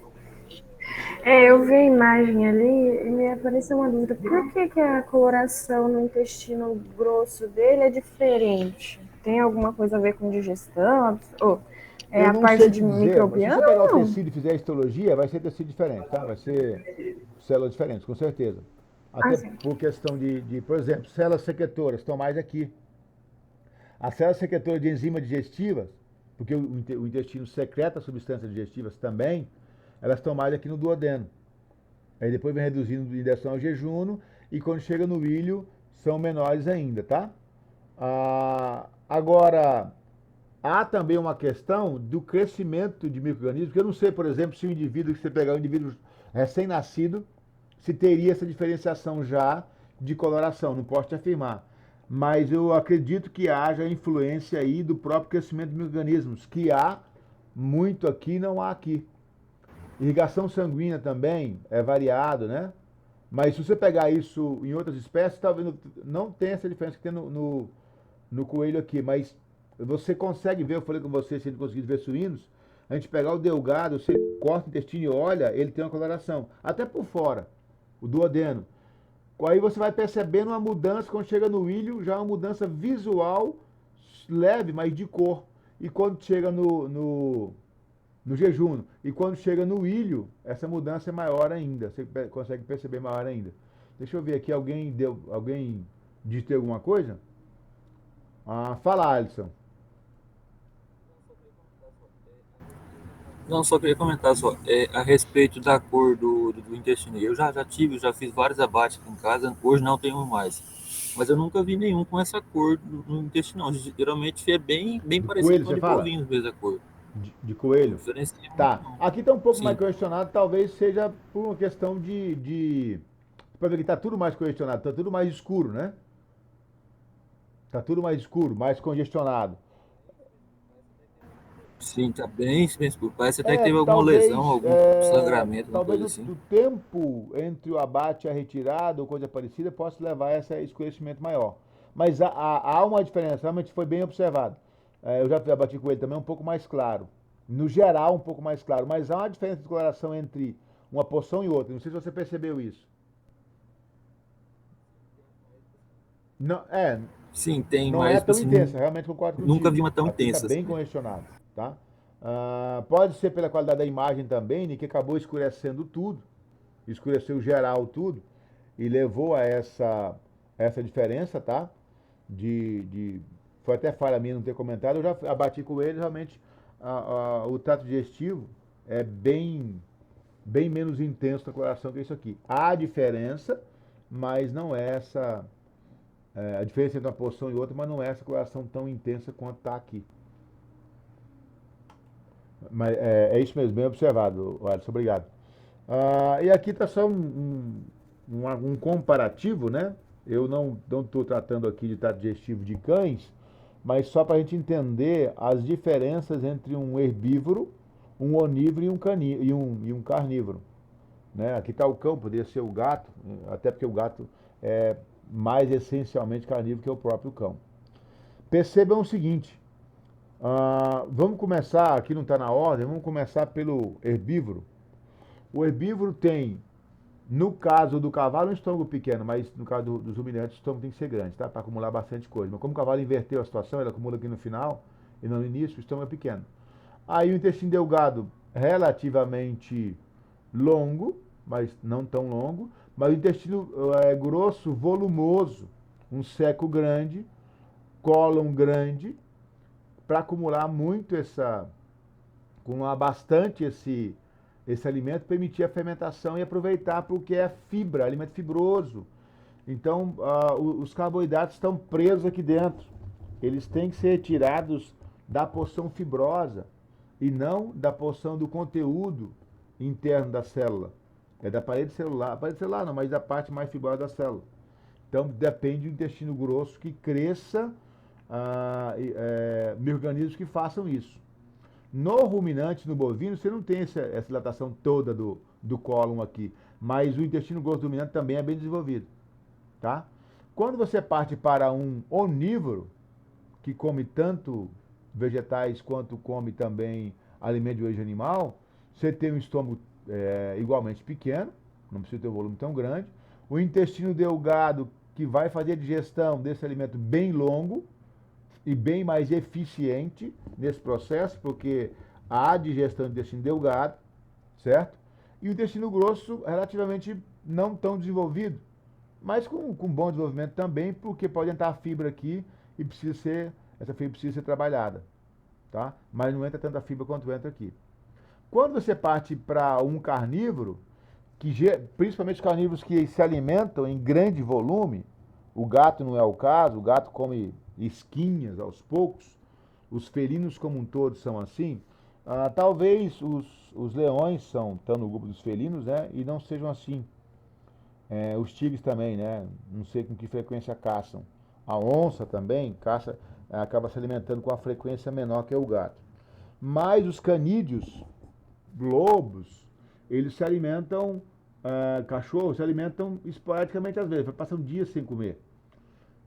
eu vi a imagem ali e me apareceu uma dúvida. Por que a coloração no intestino grosso dele é diferente? Tem alguma coisa a ver com digestão? Ou é a parte de microbiano? Se você pegar o tecido e fizer histologia, vai ser tecido diferente, tá? Vai ser células diferentes, com certeza. Até por questão por exemplo, células secretoras estão mais aqui. As células secretoras de enzimas digestivas, porque o intestino secreta substâncias digestivas também, elas estão mais aqui no duodeno. Aí depois vem reduzindo em direção ao jejum, e quando chega no ilho, são menores ainda, tá? Agora, há também uma questão do crescimento de micro-organismos, porque eu não sei, por exemplo, se o indivíduo, que você pegar um indivíduo recém-nascido, se teria essa diferenciação já de coloração, não posso te afirmar. Mas eu acredito que haja influência aí do próprio crescimento de micro-organismos, que há muito aqui, não há aqui. Irrigação sanguínea também é variado, né? Mas se você pegar isso em outras espécies, talvez não tenha essa diferença que tem no coelho aqui, mas você consegue ver, eu falei com você, se ele conseguir ver suínos, a gente pegar o delgado, você corta o intestino e olha, ele tem uma coloração, até por fora, o duodeno. Aí você vai percebendo uma mudança, quando chega no ilho, já é uma mudança visual, leve, mas de cor. E quando chega no jejum, e quando chega no ilho, essa mudança é maior ainda, você consegue perceber maior ainda. Deixa eu ver aqui, alguém disse alguma coisa? Fala, Alisson. Não, só queria comentar a respeito da cor do intestino. Eu já fiz vários abates aqui em casa, hoje não tenho mais. Mas eu nunca vi nenhum com essa cor no intestino. Geralmente é bem parecido com o de bovinos mesmo a cor. De coelho? Tá. Aqui está um pouco mais questionado, talvez seja por uma questão para ver que está tudo mais congestionado, está tudo mais escuro, né? Está tudo mais escuro, mais congestionado. Sim, tá bem escuro. Parece até que teve alguma lesão, algum sangramento, alguma coisa assim. O tempo entre o abate e a retirada ou coisa parecida possa levar a esse escurecimento maior. Mas há uma diferença, realmente foi bem observado. Eu já abati com ele também um pouco mais claro. No geral, um pouco mais claro. Mas há uma diferença de coloração entre uma porção e outra. Não sei se você percebeu isso. Não, sim, tem, não mas é tão assim, intensa, realmente concordo contigo. Nunca vi uma tão intensa. Está bem congestionado, tá? Pode ser pela qualidade da imagem também, né, que acabou escurecendo tudo, escureceu geral tudo, e levou a essa diferença, tá? Foi até falha minha não ter comentado, eu já abati com ele, realmente o trato digestivo é bem menos intenso na coloração que isso aqui. Há diferença, mas não é essa... a diferença entre uma porção e outra, mas não é essa coloração tão intensa quanto está aqui. Mas é isso mesmo, bem observado, Alisson, obrigado. E aqui está só um comparativo, né? Eu não estou tratando aqui de trato digestivo de cães, mas só para a gente entender as diferenças entre um herbívoro, um onívoro e um carnívoro. Né? Aqui está o cão, poderia ser o gato, até porque o gato é mais essencialmente carnívoro que o próprio cão. Percebam o seguinte, vamos começar, aqui não está na ordem, vamos começar pelo herbívoro. O herbívoro tem, no caso do cavalo, um estômago pequeno, mas no caso dos ruminantes, o estômago tem que ser grande, tá? Para acumular bastante coisa. Mas como o cavalo inverteu a situação, ele acumula aqui no final e não no início, o estômago é pequeno. Aí o intestino delgado, relativamente longo, mas não tão longo, mas o intestino grosso, volumoso, um seco grande, cólon grande, para acumular bastante esse alimento, permitir a fermentação e aproveitar porque é fibra, alimento fibroso. Então, os carboidratos estão presos aqui dentro. Eles têm que ser retirados da porção fibrosa e não da porção do conteúdo interno da célula. É da parede celular não, mas da parte mais fibrosa da célula. Então, depende do intestino grosso que cresça micro-organismos que façam isso. No ruminante, no bovino, você não tem essa dilatação toda do cólon aqui, mas o intestino grosso do ruminante também é bem desenvolvido, tá? Quando você parte para um onívoro, que come tanto vegetais quanto come também alimento de origem animal, você tem um estômago igualmente pequeno, não precisa ter um volume tão grande, o intestino delgado, que vai fazer a digestão desse alimento bem longo e bem mais eficiente nesse processo, porque há digestão do intestino delgado, certo? E o intestino grosso relativamente não tão desenvolvido, mas com bom desenvolvimento também, porque pode entrar fibra aqui e essa fibra precisa ser trabalhada, tá? Mas não entra tanta fibra quanto entra aqui. Quando você parte para um carnívoro, principalmente os carnívoros que se alimentam em grande volume, o gato não é o caso, o gato come esquinhas aos poucos, os felinos como um todo são assim, talvez os leões estão no grupo dos felinos, né, e não sejam assim. Os tigres também, né, não sei com que frequência caçam. A onça também acaba se alimentando com a frequência menor que o gato. Mas os canídeos, lobos, eles se alimentam, cachorros se alimentam esporadicamente às vezes, passam dias sem comer.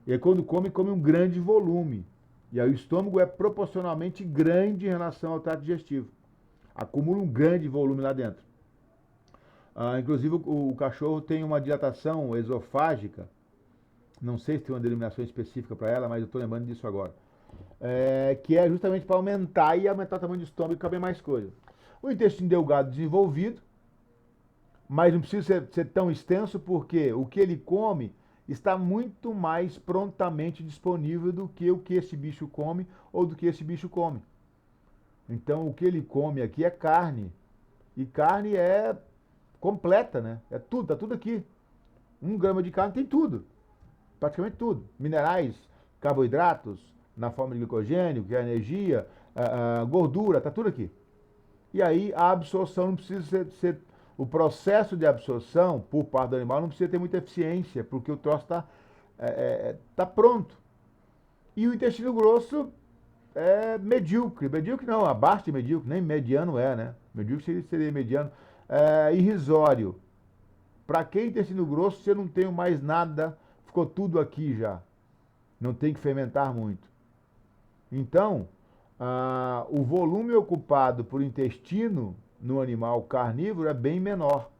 E aí quando come um grande volume. E aí o estômago é proporcionalmente grande em relação ao trato digestivo. Acumula um grande volume lá dentro. Inclusive o cachorro tem uma dilatação esofágica, não sei se tem uma denominação específica para ela, mas eu estou lembrando disso agora. Que é justamente para aumentar o tamanho do estômago e caber mais coisa. O intestino delgado desenvolvido, mas não precisa ser tão extenso, porque o que ele come está muito mais prontamente disponível do que o que esse bicho come ou do que esse bicho come. Então, o que ele come aqui é carne. E carne é completa, né? É tudo, tá tudo aqui. 1 grama de carne tem tudo. Praticamente tudo. Minerais, carboidratos, na forma de glicogênio, que é energia, gordura, tá tudo aqui. E aí a absorção não precisa ser o processo de absorção por parte do animal não precisa ter muita eficiência, porque o troço tá pronto. E o intestino grosso é medíocre. Medíocre não, abaixo de medíocre, nem mediano né? Medíocre seria mediano. Irrisório. Para quem intestino grosso, você não tem mais nada, ficou tudo aqui já. Não tem que fermentar muito. Então, o volume ocupado por intestino no animal carnívoro é bem menor.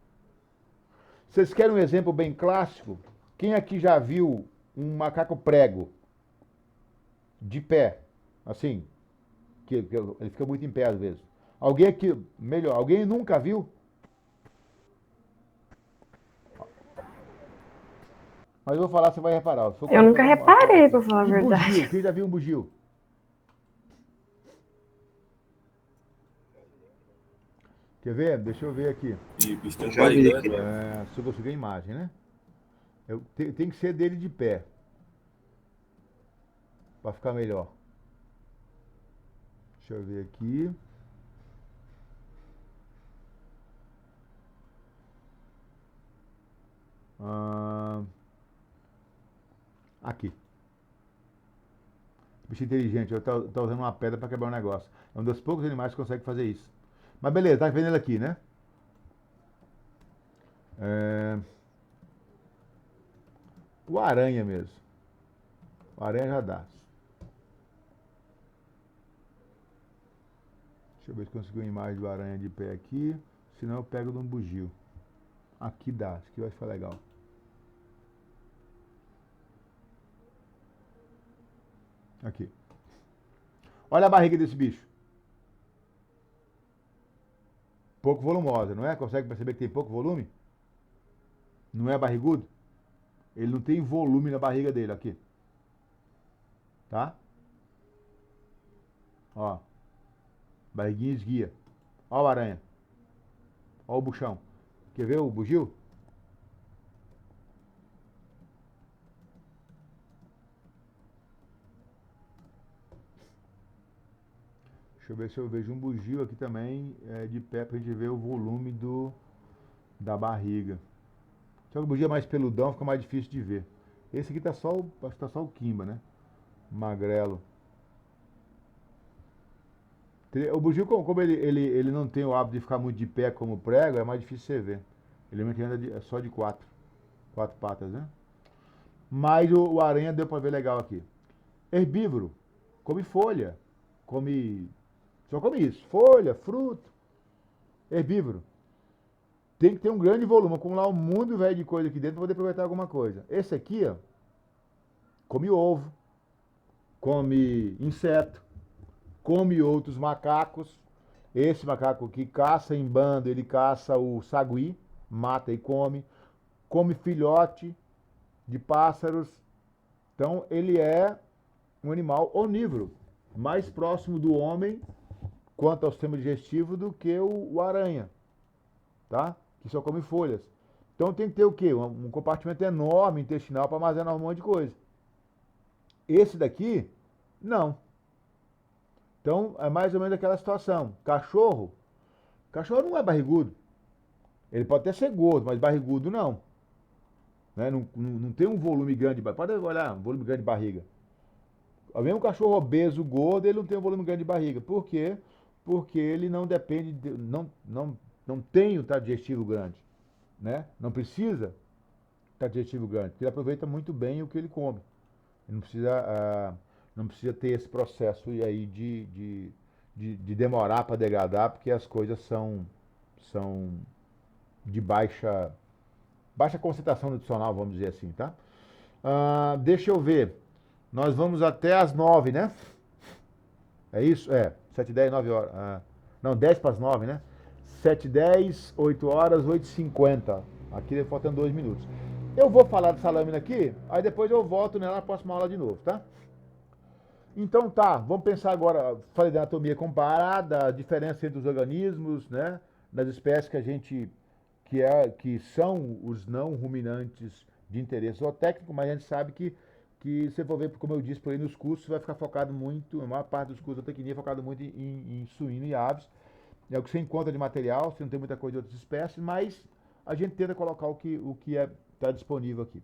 Vocês querem um exemplo bem clássico? Quem aqui já viu um macaco prego de pé, assim, que ele fica muito em pé às vezes? Alguém aqui, melhor, alguém nunca viu? Mas eu vou falar, você vai reparar. Eu nunca reparei, pra falar a verdade. Bugio, quem já viu um bugio? Quer ver? Deixa eu ver aqui. Já vi aqui. Se eu conseguir a imagem, né? Tem que ser dele de pé. Para ficar melhor. Deixa eu ver aqui. Aqui. Bicho inteligente. Eu tô usando uma pedra para quebrar um negócio. É um dos poucos animais que consegue fazer isso. Mas beleza, tá vendo ele aqui, né? O aranha mesmo. O aranha já dá. Deixa eu ver se consigo uma imagem do aranha de pé aqui. Senão eu pego de um bugio. Aqui dá, isso aqui vai ficar legal. Aqui. Olha a barriga desse bicho. Pouco volumosa, não é? Consegue perceber que tem pouco volume? Não é barrigudo? Ele não tem volume na barriga dele, aqui. Tá? Ó, barriguinha esguia. Ó a aranha. Ó o buchão. Quer ver o bugio? Deixa eu ver se eu vejo um bugio aqui também de pé pra gente ver o volume da barriga. Só que o bugio é mais peludão, fica mais difícil de ver. Esse aqui tá só acho que tá só o quimba, né? Magrelo. O bugio, como ele não tem o hábito de ficar muito de pé como o prego, é mais difícil você ver. Ele anda só de quatro patas, né? Mas o aranha deu pra ver legal aqui. Herbívoro, come folha, só come isso, folha, fruto. Herbívoro. Tem que ter um grande volume, acumular um mundo velho de coisa aqui dentro para poder aproveitar alguma coisa. Esse aqui, ó, come ovo, come inseto, come outros macacos. Esse macaco que caça em bando, ele caça o sagui, mata e come. Come filhote de pássaros. Então, ele é um animal onívoro, mais próximo do homem quanto ao sistema digestivo do que o aranha, tá? Que só come folhas. Então tem que ter o quê? Um compartimento enorme intestinal para armazenar um monte de coisa. Esse daqui, não. Então é mais ou menos aquela situação. Cachorro não é barrigudo. Ele pode até ser gordo, mas barrigudo não. Né? Não tem um volume grande. Pode olhar, um volume grande de barriga. Mesmo um cachorro obeso, gordo, ele não tem um volume grande de barriga. Por quê? Porque ele não depende, não tem o trato digestivo grande, né? Não precisa trato digestivo grande, porque ele aproveita muito bem o que ele come. Ele não precisa ter esse processo aí de demorar para degradar, porque as coisas são de baixa concentração nutricional, vamos dizer assim, tá? Deixa eu ver. Nós vamos até as 9, né? É isso? 7h10, 9 horas. Não, 10 para as 9, né? 7h10, 8 horas, 8h50. Aqui faltando 2 minutos. Eu vou falar dessa lâmina aqui, aí depois eu volto nela na próxima aula de novo, tá? Então tá, vamos pensar agora, falei da anatomia comparada, a diferença entre os organismos, né? Das espécies que são os não ruminantes de interesse zootécnico, mas a gente sabe que se for ver, como eu disse por aí nos cursos, vai ficar focado muito, a maior parte dos cursos da zootecnia é focado muito em suíno e aves. É o que você encontra de material, você não tem muita coisa de outras espécies, mas a gente tenta colocar o que está disponível aqui.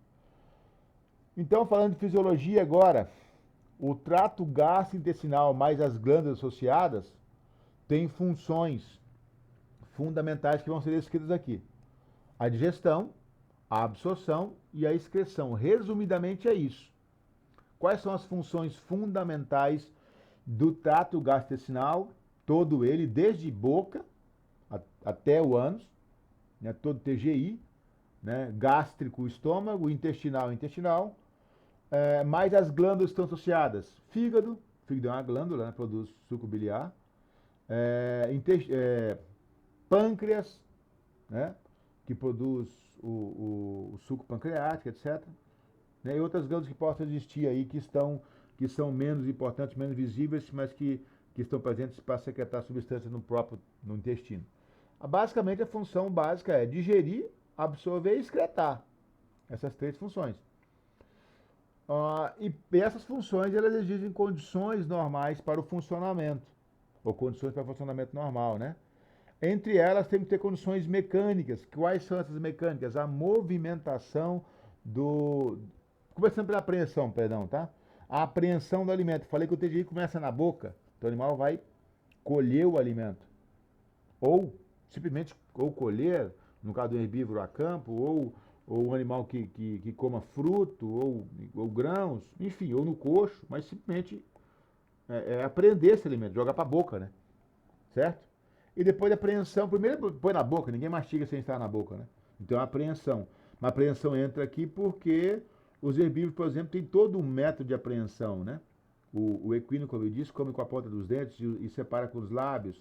Então, falando de fisiologia agora, o trato gastrointestinal mais as glândulas associadas tem funções fundamentais que vão ser descritas aqui. A digestão, a absorção e a excreção. Resumidamente é isso. Quais são as funções fundamentais do trato gastrointestinal? Todo ele, desde boca até o ânus, né, todo TGI, né, gástrico, estômago, intestinal, mais as glândulas estão associadas. Fígado é uma glândula, né, produz suco biliar. Pâncreas, né, que produz o suco pancreático, etc. Né, e outras glândulas que possam existir aí, que são menos importantes, menos visíveis, mas que estão presentes para secretar substâncias no intestino. Basicamente, a função básica é digerir, absorver e excretar. Essas 3 funções. E essas funções, elas exigem condições normais para o funcionamento, ou condições para o funcionamento normal, né? Entre elas, tem que ter condições mecânicas. Quais são essas mecânicas? A movimentação começando pela apreensão, tá? A apreensão do alimento. Falei que o TGI começa na boca, então o animal vai colher o alimento. Ou simplesmente colher, no caso do herbívoro a campo, ou um animal que coma fruto, ou grãos, enfim, ou no coxo, mas simplesmente apreender esse alimento, jogar para a boca, né? Certo? E depois da apreensão, primeiro põe na boca, ninguém mastiga sem estar na boca, né? Então a apreensão. Uma apreensão entra aqui porque os herbívoros, por exemplo, têm todo um método de apreensão, né? O equino, como eu disse, come com a ponta dos dentes e separa com os lábios.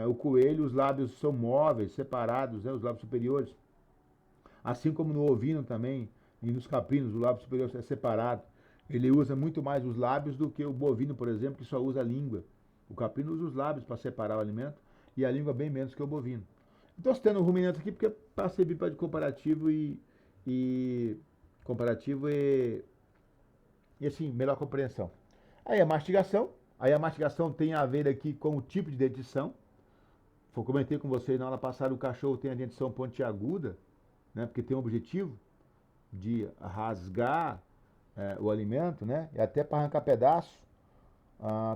O coelho, os lábios são móveis, separados, né? Os lábios superiores. Assim como no ovino também, e nos caprinos, o lábio superior é separado. Ele usa muito mais os lábios do que o bovino, por exemplo, que só usa a língua. O caprino usa os lábios para separar o alimento e a língua bem menos que o bovino. Estou citando o ruminante aqui porque para servir para de comparativo e comparativo e assim, melhor compreensão. Aí a mastigação tem a ver aqui com o tipo de dentição. Eu comentei com vocês na aula passada, o cachorro tem a dentição pontiaguda, né, porque tem o objetivo de rasgar o alimento, né, e até para arrancar pedaço.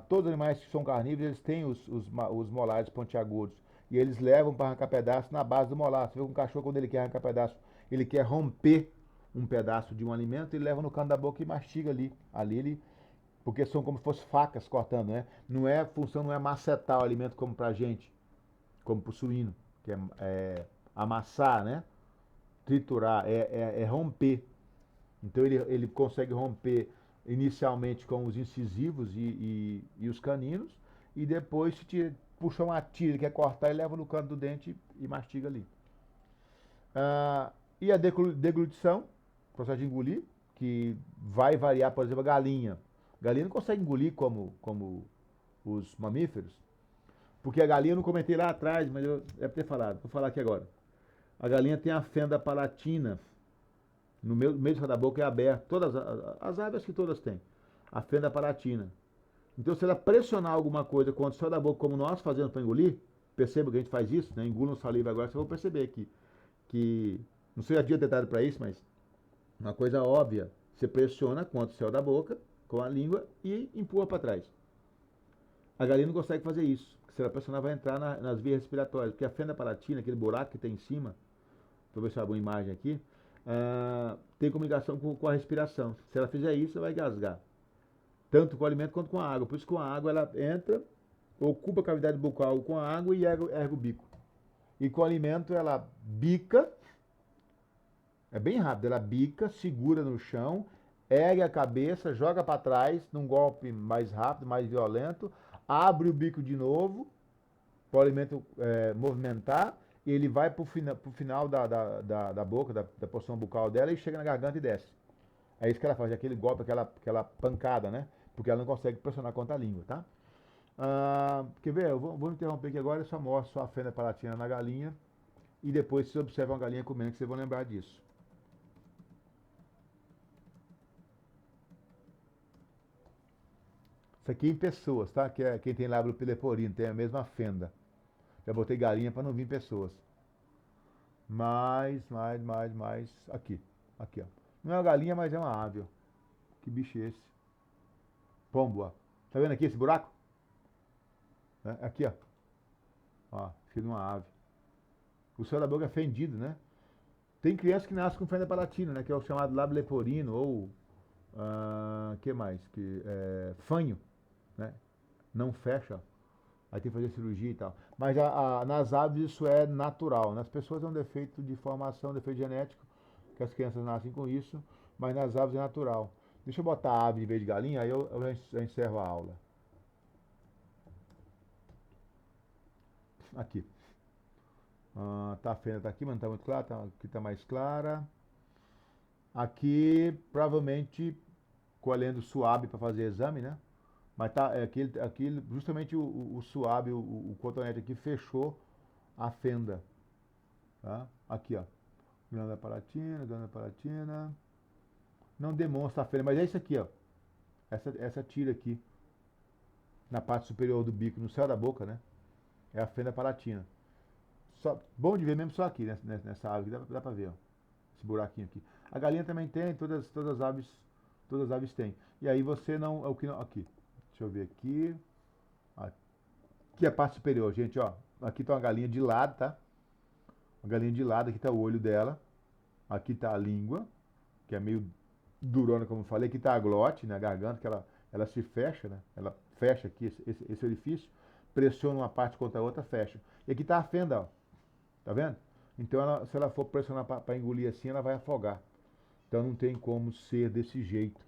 Todos os animais que são carnívoros, eles têm os molares pontiagudos. E eles levam para arrancar pedaço na base do molar. Você vê que um cachorro, quando ele quer arrancar pedaço, ele quer romper um pedaço de um alimento, ele leva no canto da boca e mastiga ali. Porque são como se fossem facas cortando, né? A função não é macetar o alimento como pra gente, como pro suíno, que é amassar, né? Triturar, é romper. Então ele consegue romper inicialmente com os incisivos e os caninos, e depois se puxa uma tira, ele quer cortar e leva no canto do dente e mastiga ali. E a deglutição, processo de engolir, que vai variar, por exemplo, a galinha. A galinha não consegue engolir como os mamíferos, porque a galinha eu não comentei lá atrás, mas eu deve ter falado, vou falar aqui agora. A galinha tem a fenda palatina, no meio da boca é aberto, todas as aves que todas têm, a fenda palatina. Então se ela pressionar alguma coisa contra o céu da boca, como nós fazemos para engolir, perceba que a gente faz isso, né? Engulam saliva agora, você vai perceber que não sei se havia detalhe para isso, mas uma coisa óbvia, você pressiona contra o céu da boca com a língua e empurra para trás. A galinha não consegue fazer isso, porque se ela pressionar vai entrar nas vias respiratórias, porque a fenda palatina, aquele buraco que tem em cima, vou ver se eu abro uma imagem aqui, tem comunicação com a respiração. Se ela fizer isso, ela vai gasgar. Tanto com o alimento quanto com a água. Por isso que com a água ela entra, ocupa a cavidade bucal com a água e ergue o bico. E com o alimento ela bica, é bem rápido, ela bica, segura no chão, ergue a cabeça, joga para trás, num golpe mais rápido, mais violento, abre o bico de novo, para o alimento movimentar, e ele vai para o final da boca, da porção bucal dela, e chega na garganta e desce. É isso que ela faz, aquele golpe, aquela pancada, né? Porque ela não consegue pressionar contra a língua, tá? Quer ver? Eu vou interromper aqui agora e só mostro só a fenda palatina na galinha, e depois vocês observam a galinha comendo, que vocês vão lembrar disso. Isso aqui em pessoas, tá? Que é quem tem lábio leporino, tem a mesma fenda. Já botei galinha para não vir pessoas. Mais. Aqui, ó. Não é uma galinha, mas é uma ave, ó. Que bicho é esse? Pombo, ó. Tá vendo aqui esse buraco? Aqui, ó. Ó, filho de uma ave. O céu da boca é fendido, né? Tem crianças que nascem com fenda palatina, né? Que é o chamado lábio leporino ou que mais? Fanho, né? Não fecha, aí tem que fazer cirurgia e tal. Mas nas aves isso é natural. Nas pessoas é um defeito de formação, defeito genético, que as crianças nascem com isso, mas nas aves é natural. Deixa eu botar a ave em vez de galinha, aí eu já encerro a aula. Aqui. A fenda tá aqui, mas não tá muito clara, aqui tá mais clara. Aqui, provavelmente, colhendo suave para fazer exame, né? Mas tá, aqui justamente o suave, o cotonete aqui fechou a fenda. Tá? Aqui, ó. Glândula palatina. Não demonstra a fenda, mas é isso aqui, ó. Essa tira aqui. Na parte superior do bico, no céu da boca, né? É a fenda palatina. Bom de ver mesmo só aqui, nessa ave, dá pra ver, ó. Esse buraquinho aqui. A galinha também tem, todas as aves têm. E aí você não. Aqui. Deixa eu ver aqui. Aqui é a parte superior, gente, ó. Aqui tá uma galinha de lado, tá? Uma galinha de lado, aqui tá o olho dela. Aqui tá a língua, que é meio durona, como eu falei. Aqui tá a glote, né? A garganta, que ela se fecha, né? Ela fecha aqui esse orifício, pressiona uma parte contra a outra, fecha. E aqui tá a fenda, ó. Tá vendo? Então, se ela for pressionar para engolir assim, ela vai afogar. Então, não tem como ser desse jeito.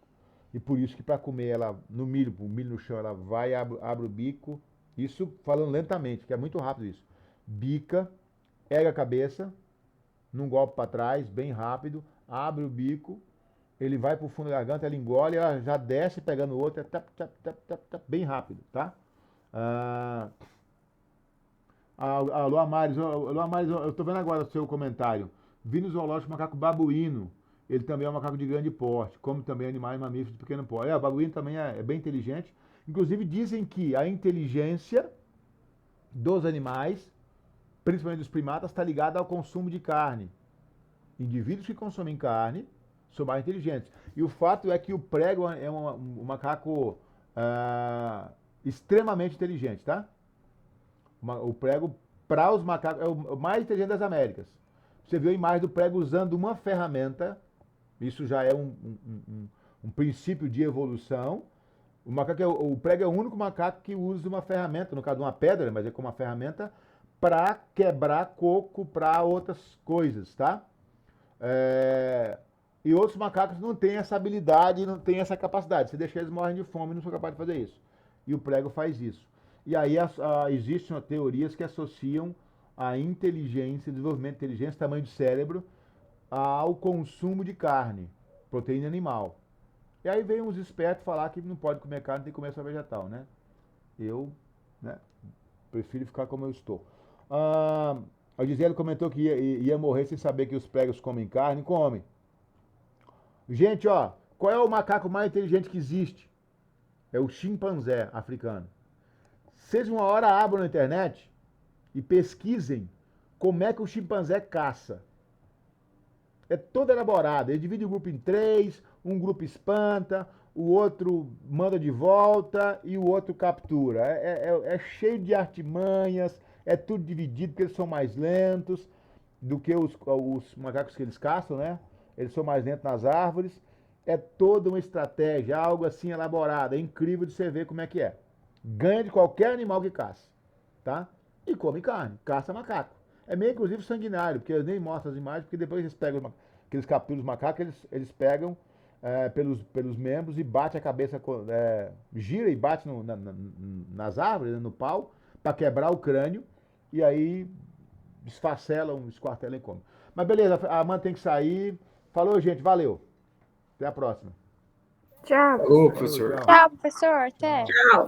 E por isso que para comer ela no milho, o milho no chão, ela vai, abre o bico. Isso falando lentamente, que é muito rápido isso. Bica, erga a cabeça, num golpe para trás, bem rápido, abre o bico, ele vai pro fundo da garganta, ela engole, ela já desce pegando o outro, bem rápido, tá? Ah, alô, Amares, eu tô vendo agora o seu comentário. Vi no zoológico o macaco babuíno. Ele também é um macaco de grande porte, como também animais mamíferos de pequeno porte. O babuíno também é bem inteligente. Inclusive dizem que a inteligência dos animais, principalmente dos primatas, está ligada ao consumo de carne. Indivíduos que consomem carne são mais inteligentes. E o fato é que o prego é um macaco extremamente inteligente, tá? O prego, para os macacos, é o mais inteligente das Américas. Você viu a imagem do prego usando uma ferramenta, isso já é um princípio de evolução. O prego é o único macaco que usa uma ferramenta, no caso de uma pedra, mas é como uma ferramenta, para quebrar coco para outras coisas, tá? E outros macacos não têm essa habilidade, não têm essa capacidade. Você deixa eles morrem de fome e não são capazes de fazer isso. E o prego faz isso. E aí existem teorias que associam a inteligência, desenvolvimento de inteligência, tamanho de cérebro, ao consumo de carne, proteína animal. E aí vem uns espertos falar que não pode comer carne, tem que comer só vegetal, né? Eu, né, prefiro ficar como eu estou. A Gisele comentou que ia morrer sem saber que os pregos comem carne. Comem. Gente, ó, qual é o macaco mais inteligente que existe? É o chimpanzé africano. Vocês uma hora abram na internet e pesquisem como é que o chimpanzé caça. É todo elaborado. Ele divide o grupo em 3, um grupo espanta, o outro manda de volta e o outro captura. É cheio de artimanhas, é tudo dividido, porque eles são mais lentos do que os macacos que eles caçam, né? Eles são mais lentos nas árvores. É toda uma estratégia, algo assim elaborado. É incrível de você ver como é que é. Ganha de qualquer animal que caça, tá? E come carne, caça macaco. É meio, inclusive, sanguinário, porque eu nem mostro as imagens, porque depois eles pegam, que eles capturam os macacos, eles pegam pelos membros e bate a cabeça, gira e bate nas árvores, né, no pau, para quebrar o crânio, e aí esfacelam, esquartelam e comem. Mas beleza, a Amanda tem que sair. Falou, gente, valeu. Até a próxima. Tchau. Ô, professor. Tchau. Tchau, professor. Até. Tchau.